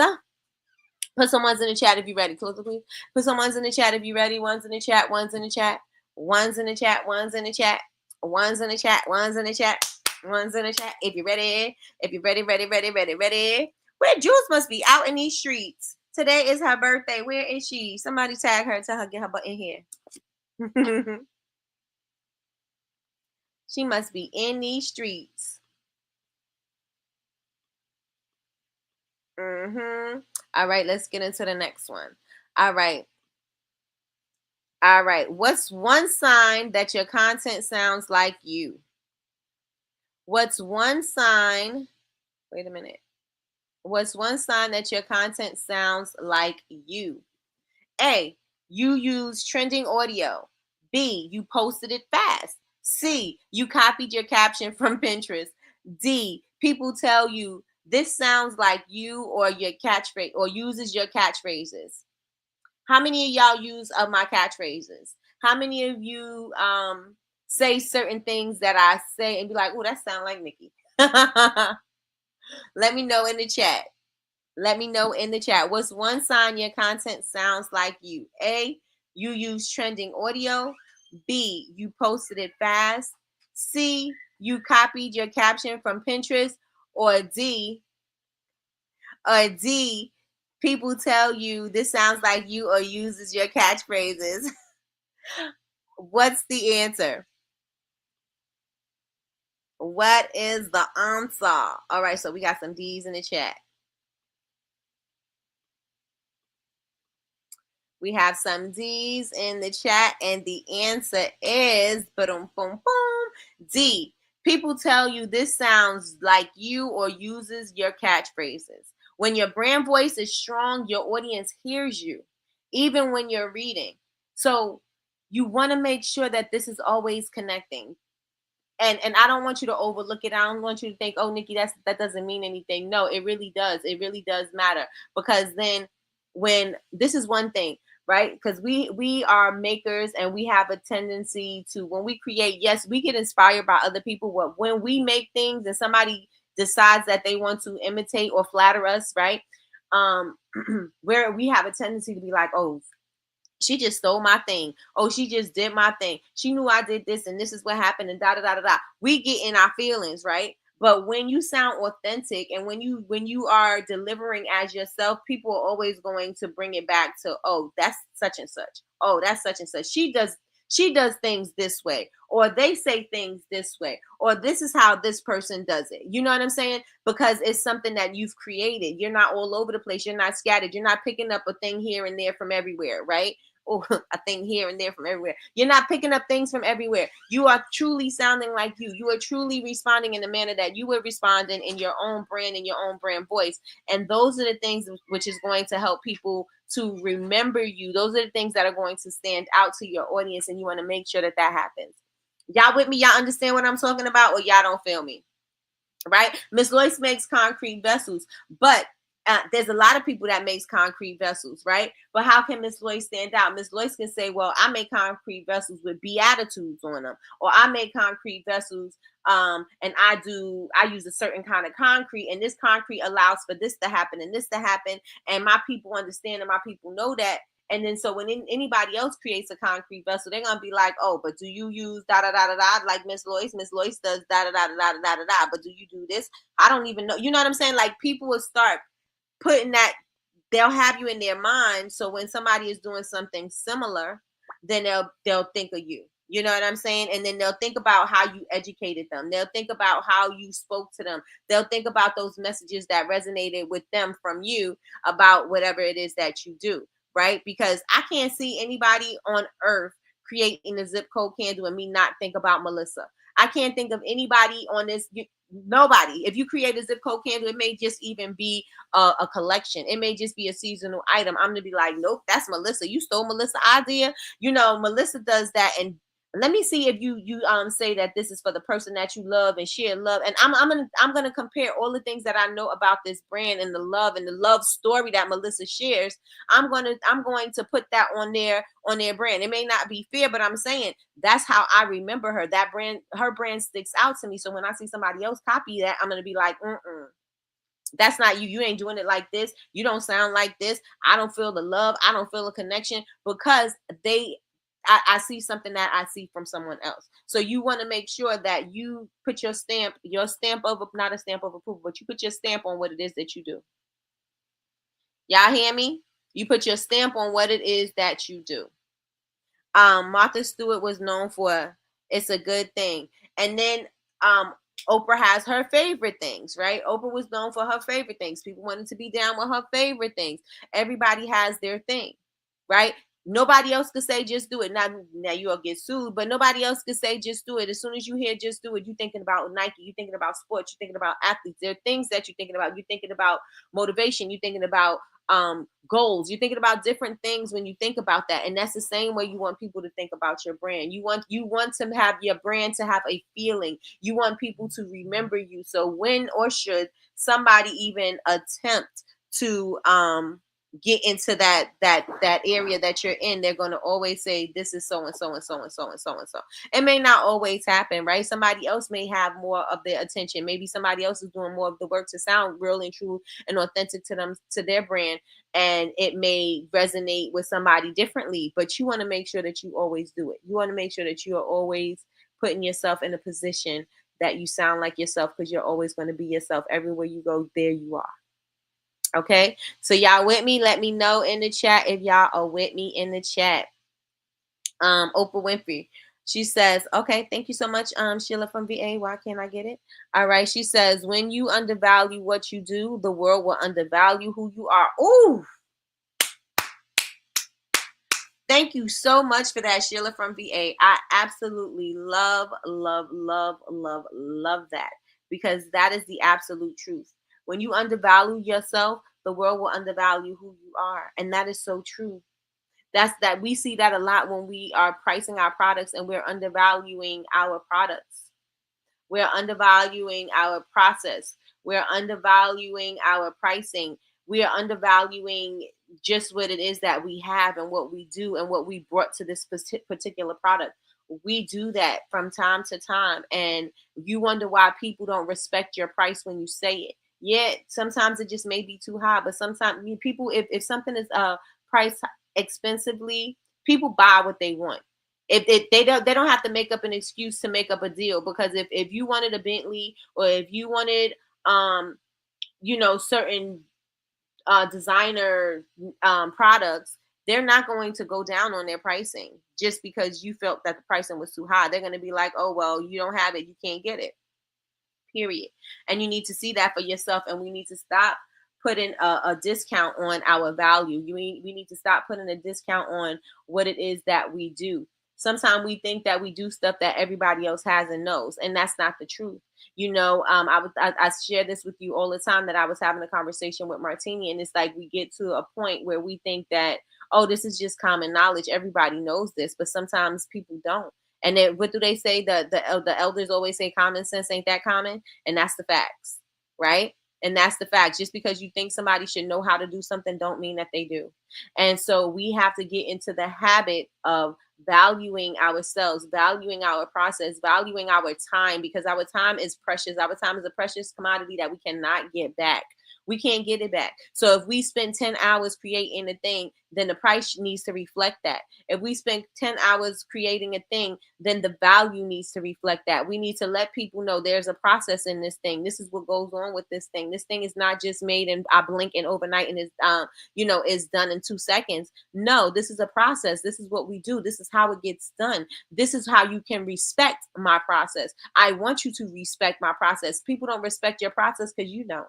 put some ones in the chat if you're ready. Close it, please. Put some ones in the chat if you're ready. Ones in the chat, ones in the chat, ones in the chat, ones in the chat, ones in the chat, ones in the chat, ones in the chat. If you're ready, ready. Where Jules must be out in these streets. Today is her birthday. Where is she? Somebody tag her. Tell her get her butt in here. She must be in these streets. All right, let's get into the next one. All right. What's one sign that your content sounds like you? What's one sign? Wait a minute. What's one sign that your content sounds like you? A, you use trending audio. B, you posted it fast. C, you copied your caption from Pinterest. D, people tell you this sounds like you or your catchphrase or uses your catchphrases. How many of y'all use my catchphrases? How many of you say certain things that I say and be like, oh, that sounds like Nikki? Let me know in the chat. Let me know in the chat. What's one sign your content sounds like you? A, you use trending audio. B, you posted it fast. C, you copied your caption from Pinterest. Or D, people tell you this sounds like you or uses your catchphrases. What's the answer? What is the answer? All right, so we got some D's in the chat. We have some D's in the chat, and the answer is boom, boom, boom. D. People tell you this sounds like you or uses your catchphrases. When your brand voice is strong, your audience hears you, even when you're reading. So you want to make sure that this is always connecting. And I don't want you to overlook it. I don't want you to think, oh, Nikki, that doesn't mean anything. No, it really does. It really does matter. Because then when this is one thing, right? Because we are makers and we have a tendency to, when we create, yes, we get inspired by other people. But when we make things and somebody decides that they want to imitate or flatter us, right? Where we have a tendency to be like, oh, she just stole my thing. Oh, she just did my thing. She knew I did this and this is what happened and da da da da da. We get in our feelings, right? But when you sound authentic and when you are delivering as yourself, people are always going to bring it back to, oh, that's such and such. Oh, that's such and such. She does things this way, or they say things this way, or this is how this person does it. You know what I'm saying? Because it's something that you've created. You're not all over the place. You're not scattered. You're not picking up a thing here and there from everywhere, right? Or a thing here and there from everywhere. You're not picking up things from everywhere. You are truly sounding like you. You are truly responding in the manner that you would respond in your own brand, in your own brand voice. And those are the things which is going to help people to remember you. Those are the things that are going to stand out to your audience, and you want to make sure that happens. Y'all with me? Y'all understand what I'm talking about, or y'all don't feel me? Right? Miss Lois makes concrete vessels, but there's a lot of people that makes concrete vessels, right? But how can Miss Lois stand out? Miss Lois can say, well, I make concrete vessels with beatitudes on them, or I make concrete vessels and I use a certain kind of concrete, and this concrete allows for this to happen and this to happen, and my people understand and my people know that. And then so when anybody else creates a concrete vessel, they're gonna be like, oh, but do you use da da da da da like Miss Lois? Miss Lois does da da da da da da da da. But do you do this? I don't even know. You know what I'm saying? Like people will start putting that. They'll have you in their mind. So when somebody is doing something similar, then they'll think of you. You know what I'm saying? And then they'll think about how you educated them. They'll think about how you spoke to them. They'll think about those messages that resonated with them from you about whatever it is that you do. Right? Because I can't see anybody on earth creating a zip code candle and me not think about Melissa. I can't think of anybody on this. Nobody. If you create a zip code candle, it may just even be a collection. It may just be a seasonal item. I'm gonna be like, nope, that's Melissa. You stole Melissa's idea. You know, Melissa does that, and let me see if you say that this is for the person that you love and share love. And I'm gonna compare all the things that I know about this brand and the love story that Melissa shares. I'm going to put that on their brand. It may not be fair, but I'm saying that's how I remember her. That brand, her brand sticks out to me. So when I see somebody else copy that, I'm gonna be like, that's not you. You ain't doing it like this. You don't sound like this. I don't feel the love. I don't feel a connection because I see something that I see from someone else. So you want to make sure that you put your stamp of, not a stamp of approval, but you put your stamp on what it is that you do. Y'all hear me? You put your stamp on what it is that you do. Martha Stewart was known for "It's a Good Thing," and then Oprah has her favorite things, right? Oprah was known for her favorite things. People wanted to be down with her favorite things. Everybody has their thing, right? Nobody else could say just do it. Now you'll get sued, but nobody else could say just do it. As soon as you hear just do it, you're thinking about Nike, you're thinking about sports, you're thinking about athletes. There are things that you're thinking about. You're thinking about motivation, you're thinking about goals, you're thinking about different things when you think about that. And that's the same way you want people to think about your brand. You want to have your brand to have a feeling. You want people to remember you. So when or should somebody even attempt to get into that area that you're in, they're going to always say this is so and so and so and so and so and so. It may not always happen, right? Somebody else may have more of their attention. Maybe somebody else is doing more of the work to sound real and true and authentic to them, to their brand, and it may resonate with somebody differently. But you want to make sure that you always do it. You want to make sure that you are always putting yourself in a position that you sound like yourself, because you're always going to be yourself. Everywhere you go, there you are. Okay, so y'all with me? Let me know in the chat if y'all are with me in the chat. Oprah Winfrey, she says, okay, thank you so much, Sheila from VA. Why can't I get it? All right, she says, when you undervalue what you do, the world will undervalue who you are. Ooh, thank you so much for that, Sheila from VA. I absolutely love that, because that is the absolute truth. When you undervalue yourself, the world will undervalue who you are. And that is so true. That we see that a lot when we are pricing our products and we're undervaluing our products. We're undervaluing our process. We're undervaluing our pricing. We are undervaluing just what it is that we have and what we do and what we brought to this particular product. We do that from time to time, and you wonder why people don't respect your price when you say it. Yeah, sometimes it just may be too high, but sometimes people, if something is priced expensively, people buy what they want. If they don't have to make up an excuse to make up a deal, because if you wanted a Bentley, or if you wanted certain designer products, they're not going to go down on their pricing just because you felt that the pricing was too high. They're going to be like, oh, well, you don't have it, you can't get it, period. And you need to see that for yourself, and we need to stop putting a discount on our value. We need to stop putting a discount on what it is that we do. Sometimes we think that we do stuff that everybody else has and knows, and that's not the truth. I share this with you all the time, that I was having a conversation with Martini, and it's like we get to a point where we think that, oh, this is just common knowledge. Everybody knows this, but sometimes people don't. And then what do they say? The elders always say common sense ain't that common, and that's the facts, right? And that's the fact. Just because you think somebody should know how to do something don't mean that they do. And so we have to get into the habit of valuing ourselves, valuing our process, valuing our time, because our time is precious. Our time is a precious commodity that we cannot get back. We can't get it back. So if we spend 10 hours creating a thing, then the price needs to reflect that. If we spend 10 hours creating a thing, then the value needs to reflect that. We need to let people know there's a process in this thing. This is what goes on with this thing. This thing is not just made in a blink and overnight and is done in 2 seconds. No, this is a process. This is what we do. This is how it gets done. This is how you can respect my process. I want you to respect my process. People don't respect your process because you don't.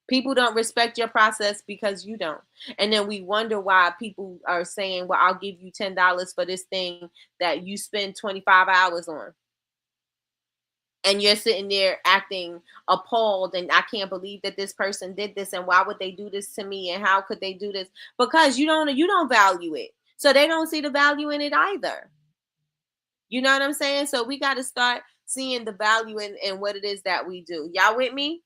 People don't respect your process because you don't. And then we wonder why people are saying, well, I'll give you $10 for this thing that you spend 25 hours on. And you're sitting there acting appalled, and I can't believe that this person did this, and why would they do this to me, and how could they do this? Because you don't value it. So they don't see the value in it either. You know what I'm saying? So we got to start seeing the value in what it is that we do. Y'all with me?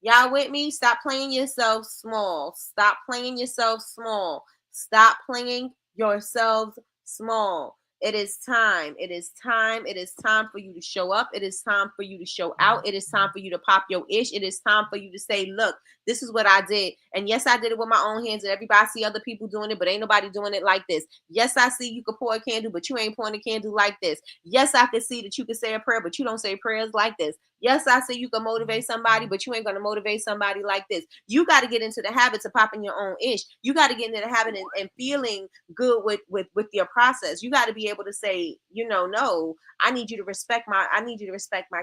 Y'all with me? Stop playing yourself small. Stop playing yourself small. Stop playing yourselves small. It is time. It is time. It is time for you to show up. It is time for you to show out. It is time for you to pop your ish. It is time for you to say, look, this is what I did. And yes, I did it with my own hands. And everybody see other people doing it, but ain't nobody doing it like this. Yes, I see you can pour a candle, but you ain't pouring a candle like this. Yes, I can see that you can say a prayer, but you don't say prayers like this. Yes, I say you can motivate somebody, but you ain't going to motivate somebody like this. You got to get into the habits of popping your own ish. You got to get into the habit and feeling good with your process. You got to be able to say, no, I need you to respect my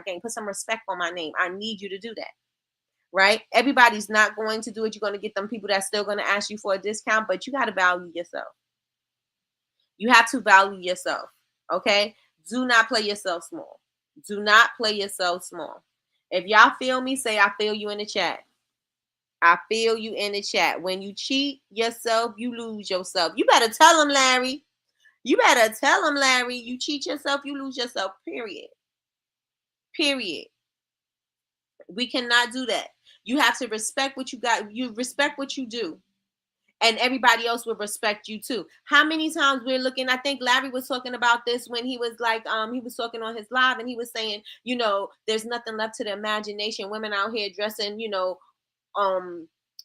game. Put some respect on my name. I need you to do that. Right? Everybody's not going to do it. You're going to get them people that's still going to ask you for a discount, but you got to value yourself. You have to value yourself. Okay? Do not play yourself small. Do not play yourself small. If y'all feel me, say I feel you in the chat. I feel you in the chat. When you cheat yourself, you lose yourself. You better tell them, Larry. You better tell them, Larry. You cheat yourself, you lose yourself. Period. Period. We cannot do that. You have to respect what you got. You respect what you do. And everybody else will respect you too. How many times we're looking, I think Larry was talking about this when he was like, he was talking on his live and he was saying, there's nothing left to the imagination. Women out here dressing,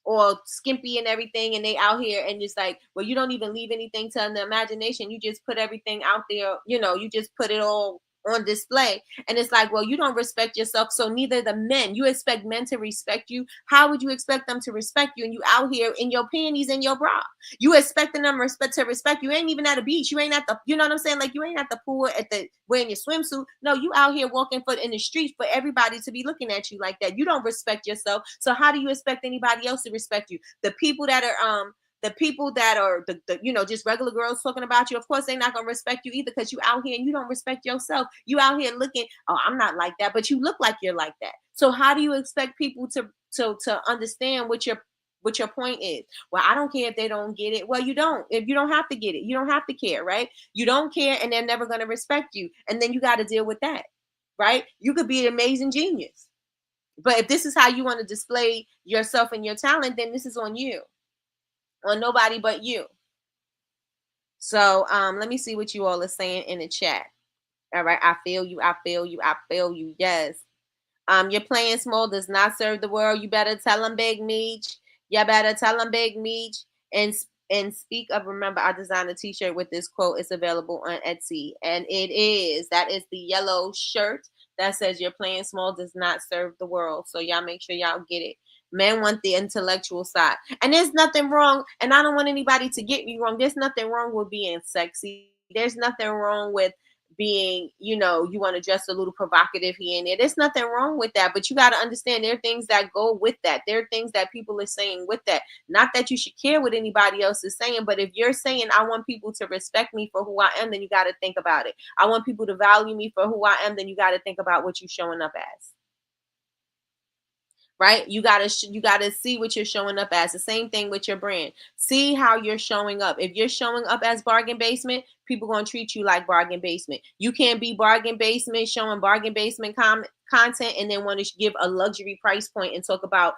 or skimpy and everything, and they out here and just like, well, you don't even leave anything to the imagination. You just put everything out there, you just put it all on display. And it's like, well, you don't respect yourself, so neither the men. You expect men to respect you. How would you expect them to respect you? And you out here in your panties and your bra. You expecting them to respect you. You ain't even at a beach. You ain't at the, you know what I'm saying? Like, you ain't at the pool wearing your swimsuit. No, you out here walking foot in the streets for everybody to be looking at you like that. You don't respect yourself. So how do you expect anybody else to respect you? The people that are the just regular girls talking about you, of course they're not gonna respect you either, because you out here and you don't respect yourself. You out here looking, oh, I'm not like that, but you look like you're like that. So how do you expect people to understand what your point is? Well, I don't care if they don't get it. Well, you don't. If you don't have to get it, you don't have to care, right? You don't care, and they're never gonna respect you, and then you got to deal with that, right? You could be an amazing genius, but if this is how you want to display yourself and your talent, then this is on you. On nobody but you. So let me see what you all are saying in the chat. All right, I feel you, I feel you, I feel you. Yes. You're playing small does not serve the world. You better tell them, Big Meech. You better tell them, Big Meech. And speak of, remember, I designed a t-shirt with this quote. It's available on Etsy. And that is the yellow shirt that says you're playing small does not serve the world. So y'all make sure y'all get it. Men want the intellectual side. And there's nothing wrong, and I don't want anybody to get me wrong. There's nothing wrong with being sexy. There's nothing wrong with being, you want to dress a little provocative here and there. There's nothing wrong with that. But you got to understand there are things that go with that. There are things that people are saying with that. Not that you should care what anybody else is saying, but if you're saying, I want people to respect me for who I am, then you got to think about it. I want people to value me for who I am, then you got to think about what you're showing up as. Right? You gotta see what you're showing up as. The same thing with your brand. See how you're showing up. If you're showing up as bargain basement, people gonna treat you like bargain basement. You can't be bargain basement, showing bargain basement content, and then want to give a luxury price point and talk about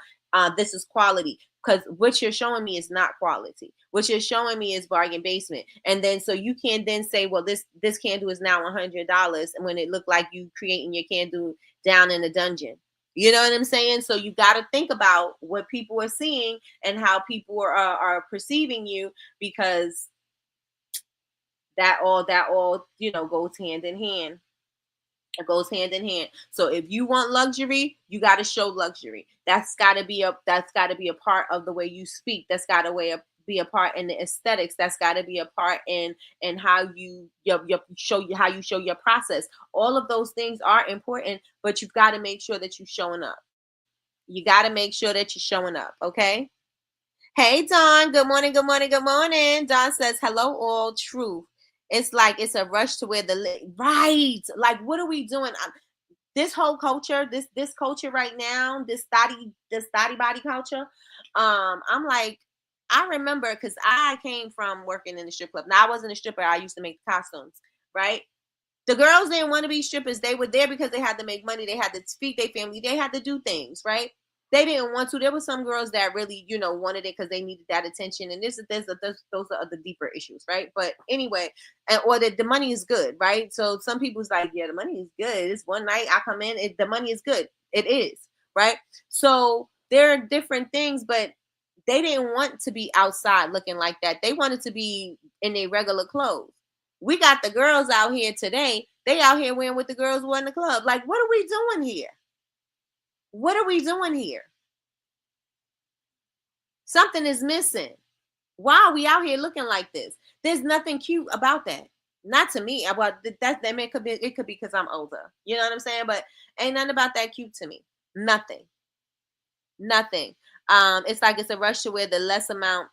this is quality. Because what you're showing me is not quality. What you're showing me is bargain basement. And then so you can then say, well, this candle is now $100, and when it looked like you creating your candle down in a dungeon. You know what I'm saying? So you got to think about what people are seeing and how people are perceiving you, because that all goes hand in hand. It goes hand in hand. So if you want luxury, you got to show luxury. That's got to be a part of the way you speak. That's got to be a part in the aesthetics. That's got to be a part in how you show your process. All of those things are important, but you've got to make sure that you're showing up. You got to make sure that you're showing up. Okay. Hey, Dawn. Good morning. Good morning. Good morning. Dawn says, hello, all. Truth. It's like it's a rush to wear right. Like, what are we doing? This whole culture, this culture right now, this thotty body culture. I'm like, I remember, because I came from working in the strip club. Now, I wasn't a stripper. I used to make costumes, right? The girls didn't want to be strippers. They were there because they had to make money. They had to feed their family. They had to do things, right? They didn't want to. There were some girls that really, wanted it because they needed that attention. And those are the deeper issues, right? But anyway, or the money is good, right? So some people's like, yeah, the money is good. It's one night I come in, the money is good. It is, right? So there are different things, but they didn't want to be outside looking like that. They wanted to be in their regular clothes. We got the girls out here today. They out here wearing what the girls wore in the club. Like, what are we doing here? What are we doing here? Something is missing. Why are we out here looking like this? There's nothing cute about that. Not to me. It could be because I'm older. You know what I'm saying? But ain't nothing about that cute to me. Nothing. It's like it's a rush to wear the less amount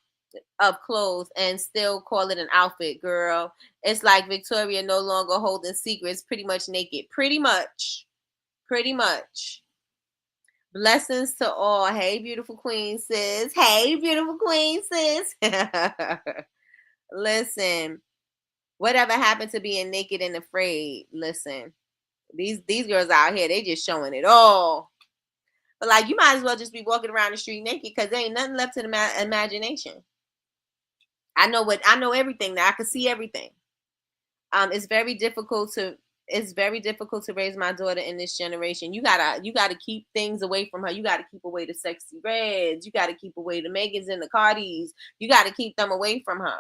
of clothes and still call it an outfit, girl. It's like Victoria no longer holding secrets, pretty much naked. Pretty much. Blessings to all. Hey, beautiful queen sis. Hey, beautiful queen sis. Listen, whatever happened to being naked and afraid? Listen, these girls out here, they just showing it all. But like, you might as well just be walking around the street naked because there ain't nothing left to the imagination. I know everything now. I can see everything. It's very difficult to raise my daughter in this generation. You gotta keep things away from her. You gotta keep away the sexy reds. You gotta keep away the Megans and the Cardis. You gotta keep them away from her.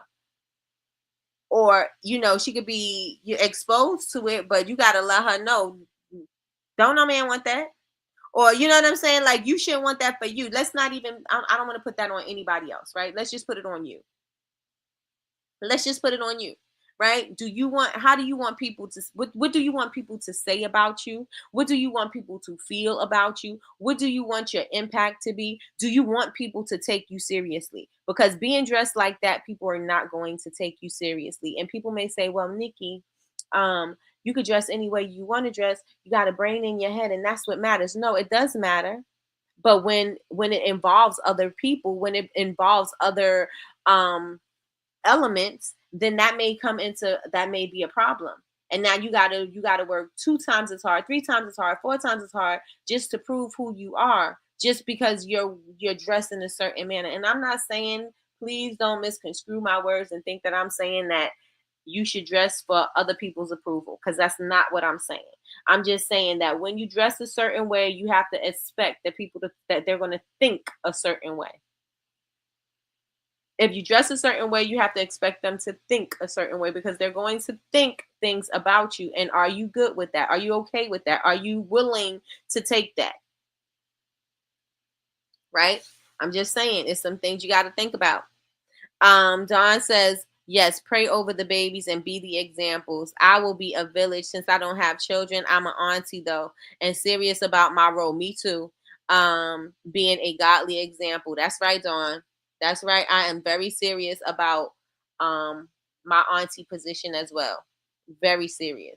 Or, she could be exposed to it, but you gotta let her know, don't no man want that. Or, you know what I'm saying? Like, you shouldn't want that for you. Let's not even, I don't want to put that on anybody else, right? Let's just put it on you. Right? How do you want people to, what do you want people to say about you? What do you want people to feel about you? What do you want your impact to be? Do you want people to take you seriously? Because being dressed like that, people are not going to take you seriously. And people may say, well, Nikki, you could dress any way you want to dress. You got a brain in your head and that's what matters. No, it does matter. But when it involves other people, when it involves other elements, then that may be a problem. And now you gotta work 2 times as hard, 3 times as hard, 4 times as hard just to prove who you are, just because you're dressed in a certain manner. And I'm not saying, please don't misconstrue my words and think that I'm saying that you should dress for other people's approval, because that's not what I'm saying. I'm just saying that when you dress a certain way, you have to expect that they're going to think a certain way. If you dress a certain way, you have to expect them to think a certain way, because they're going to think things about you. And are you good with that? Are you okay with that? Are you willing to take that? Right? I'm just saying, it's some things you got to think about. Dawn says, yes, pray over the babies and be the examples. I will be a village since I don't have children. I'm an auntie though, and serious about my role. Me too. Being a godly example. That's right, Dawn. That's right. I am very serious about my auntie position as well. Very serious.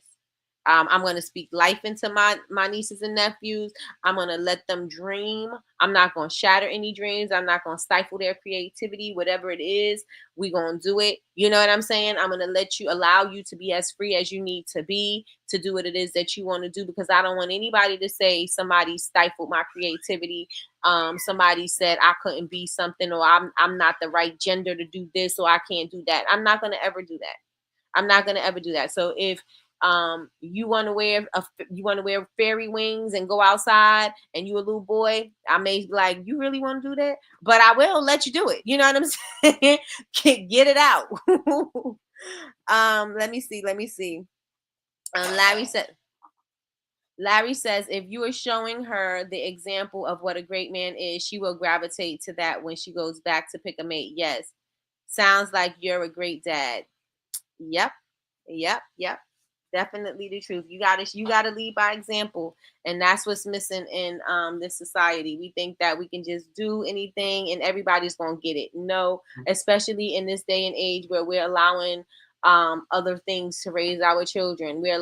I'm going to speak life into my nieces and nephews. I'm going to let them dream. I'm not going to shatter any dreams. I'm not going to stifle their creativity. Whatever it is, we're going to do it. You know what I'm saying? I'm going to allow you to be as free as you need to be to do what it is that you want to do, because I don't want anybody to say somebody stifled my creativity. Somebody said I couldn't be something, or I'm not the right gender to do this, so I can't do that. I'm not going to ever do that. I'm not going to ever do that. So if you want to wear fairy wings and go outside and you a little boy, I may be like, you really want to do that? But I will let you do it. You know what I'm saying? Get it out. Let me see. Larry says, if you are showing her the example of what a great man is, she will gravitate to that when she goes back to pick a mate. Yes. Sounds like you're a great dad. Yep. Definitely the truth. You gotta lead by example, and that's what's missing in this society. We think that we can just do anything and everybody's gonna get it. No, especially in this day and age where we're allowing other things to raise our children. We're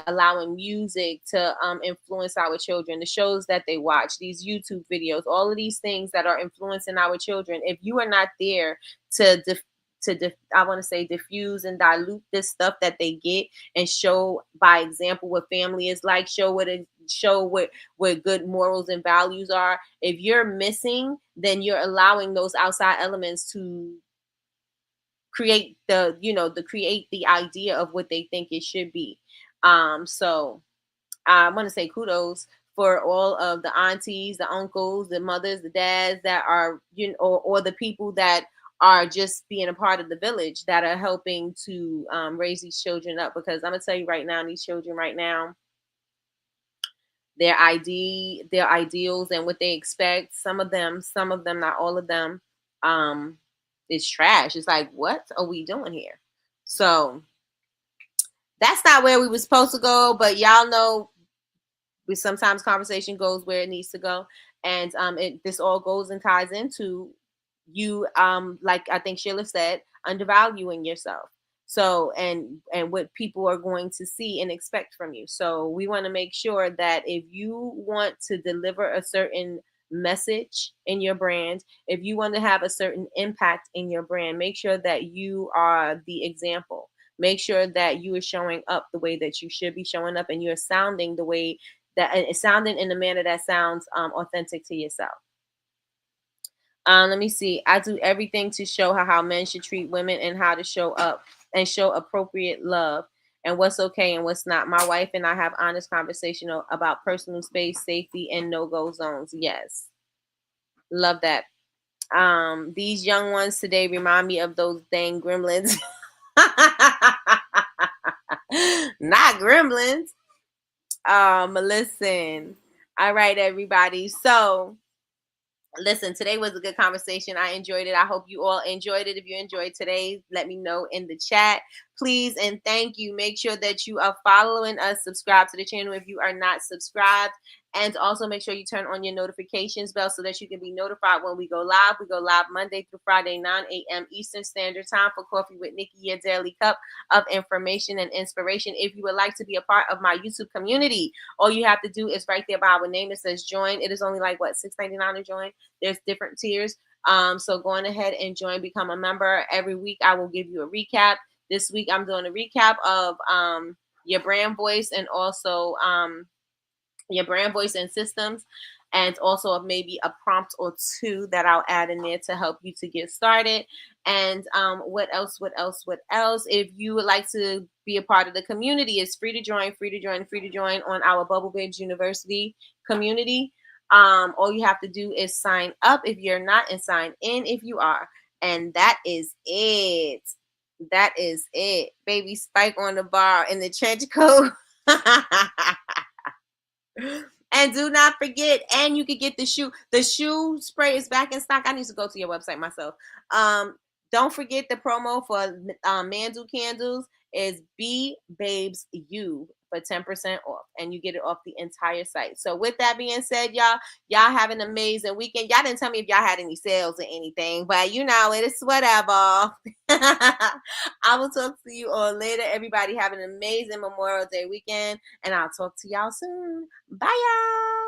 allowing music to influence our children, the shows that they watch, these YouTube videos, all of these things that are influencing our children. If you are not there to I want to say diffuse and dilute this stuff that they get, and show by example what family is like, show what good morals and values are. If you're missing, then you're allowing those outside elements to create create the idea of what they think it should be. So I want to say kudos for all of the aunties, the uncles, the mothers, the dads that are, or the people that are just being a part of the village that are helping to raise these children up. Because I'm gonna tell you right now, these children right now, their ideals and what they expect, some of them, not all of them, is trash. It's like, what are we doing here? So that's not where we were supposed to go, but y'all know sometimes conversation goes where it needs to go, and this all goes and ties into you, like I think Sheila said, undervaluing yourself. So and what people are going to see and expect from you. So we want to make sure that if you want to deliver a certain message in your brand, if you want to have a certain impact in your brand, make sure that you are the example. Make sure that you are showing up the way that you should be showing up, and you're sounding the way that it's sounding in a manner that sounds authentic to yourself. Let me see. I do everything to show how men should treat women and how to show up and show appropriate love and what's okay and what's not. My wife and I have honest conversation about personal space, safety, and no-go zones. Yes. Love that. These young ones today remind me of those dang gremlins. Not gremlins. Listen. All right, everybody. So listen, today was a good conversation. I enjoyed it. I hope you all enjoyed it. If you enjoyed today, let me know in the chat, please. And thank you. Make sure that you are following us. Subscribe to the channel if you are not subscribed. And also make sure you turn on your notifications bell so that you can be notified when we go live. We go live Monday through Friday, 9 a.m. Eastern Standard Time for Coffee with Nikki, your daily cup of information and inspiration. If you would like to be a part of my YouTube community, all you have to do is right there by our name that says join. It is only like, what, $6.99 to join? There's different tiers. So go on ahead and join, become a member. Every week I will give you a recap. This week I'm doing a recap of your brand voice, and also your brand voice and systems, and also of maybe a prompt or two that I'll add in there to help you to get started. And what else? If you would like to be a part of the community, it's free to join on our Bubble Babes University community. All you have to do is sign up if you're not, and sign in if you are. And that is it. That is it. Baby Spike on the bar in the trench coat. And do not forget, and you can get the shoe. The shoe spray is back in stock. I need to go to your website myself. Don't forget the promo for Mandu candles is B Babes U for 10% off, and you get it off the entire site. So with that being said, y'all have an amazing weekend. Y'all didn't tell me if y'all had any sales or anything, but it's whatever. I will talk to you all later. Everybody have an amazing Memorial Day weekend, and I'll talk to y'all soon. Bye, y'all.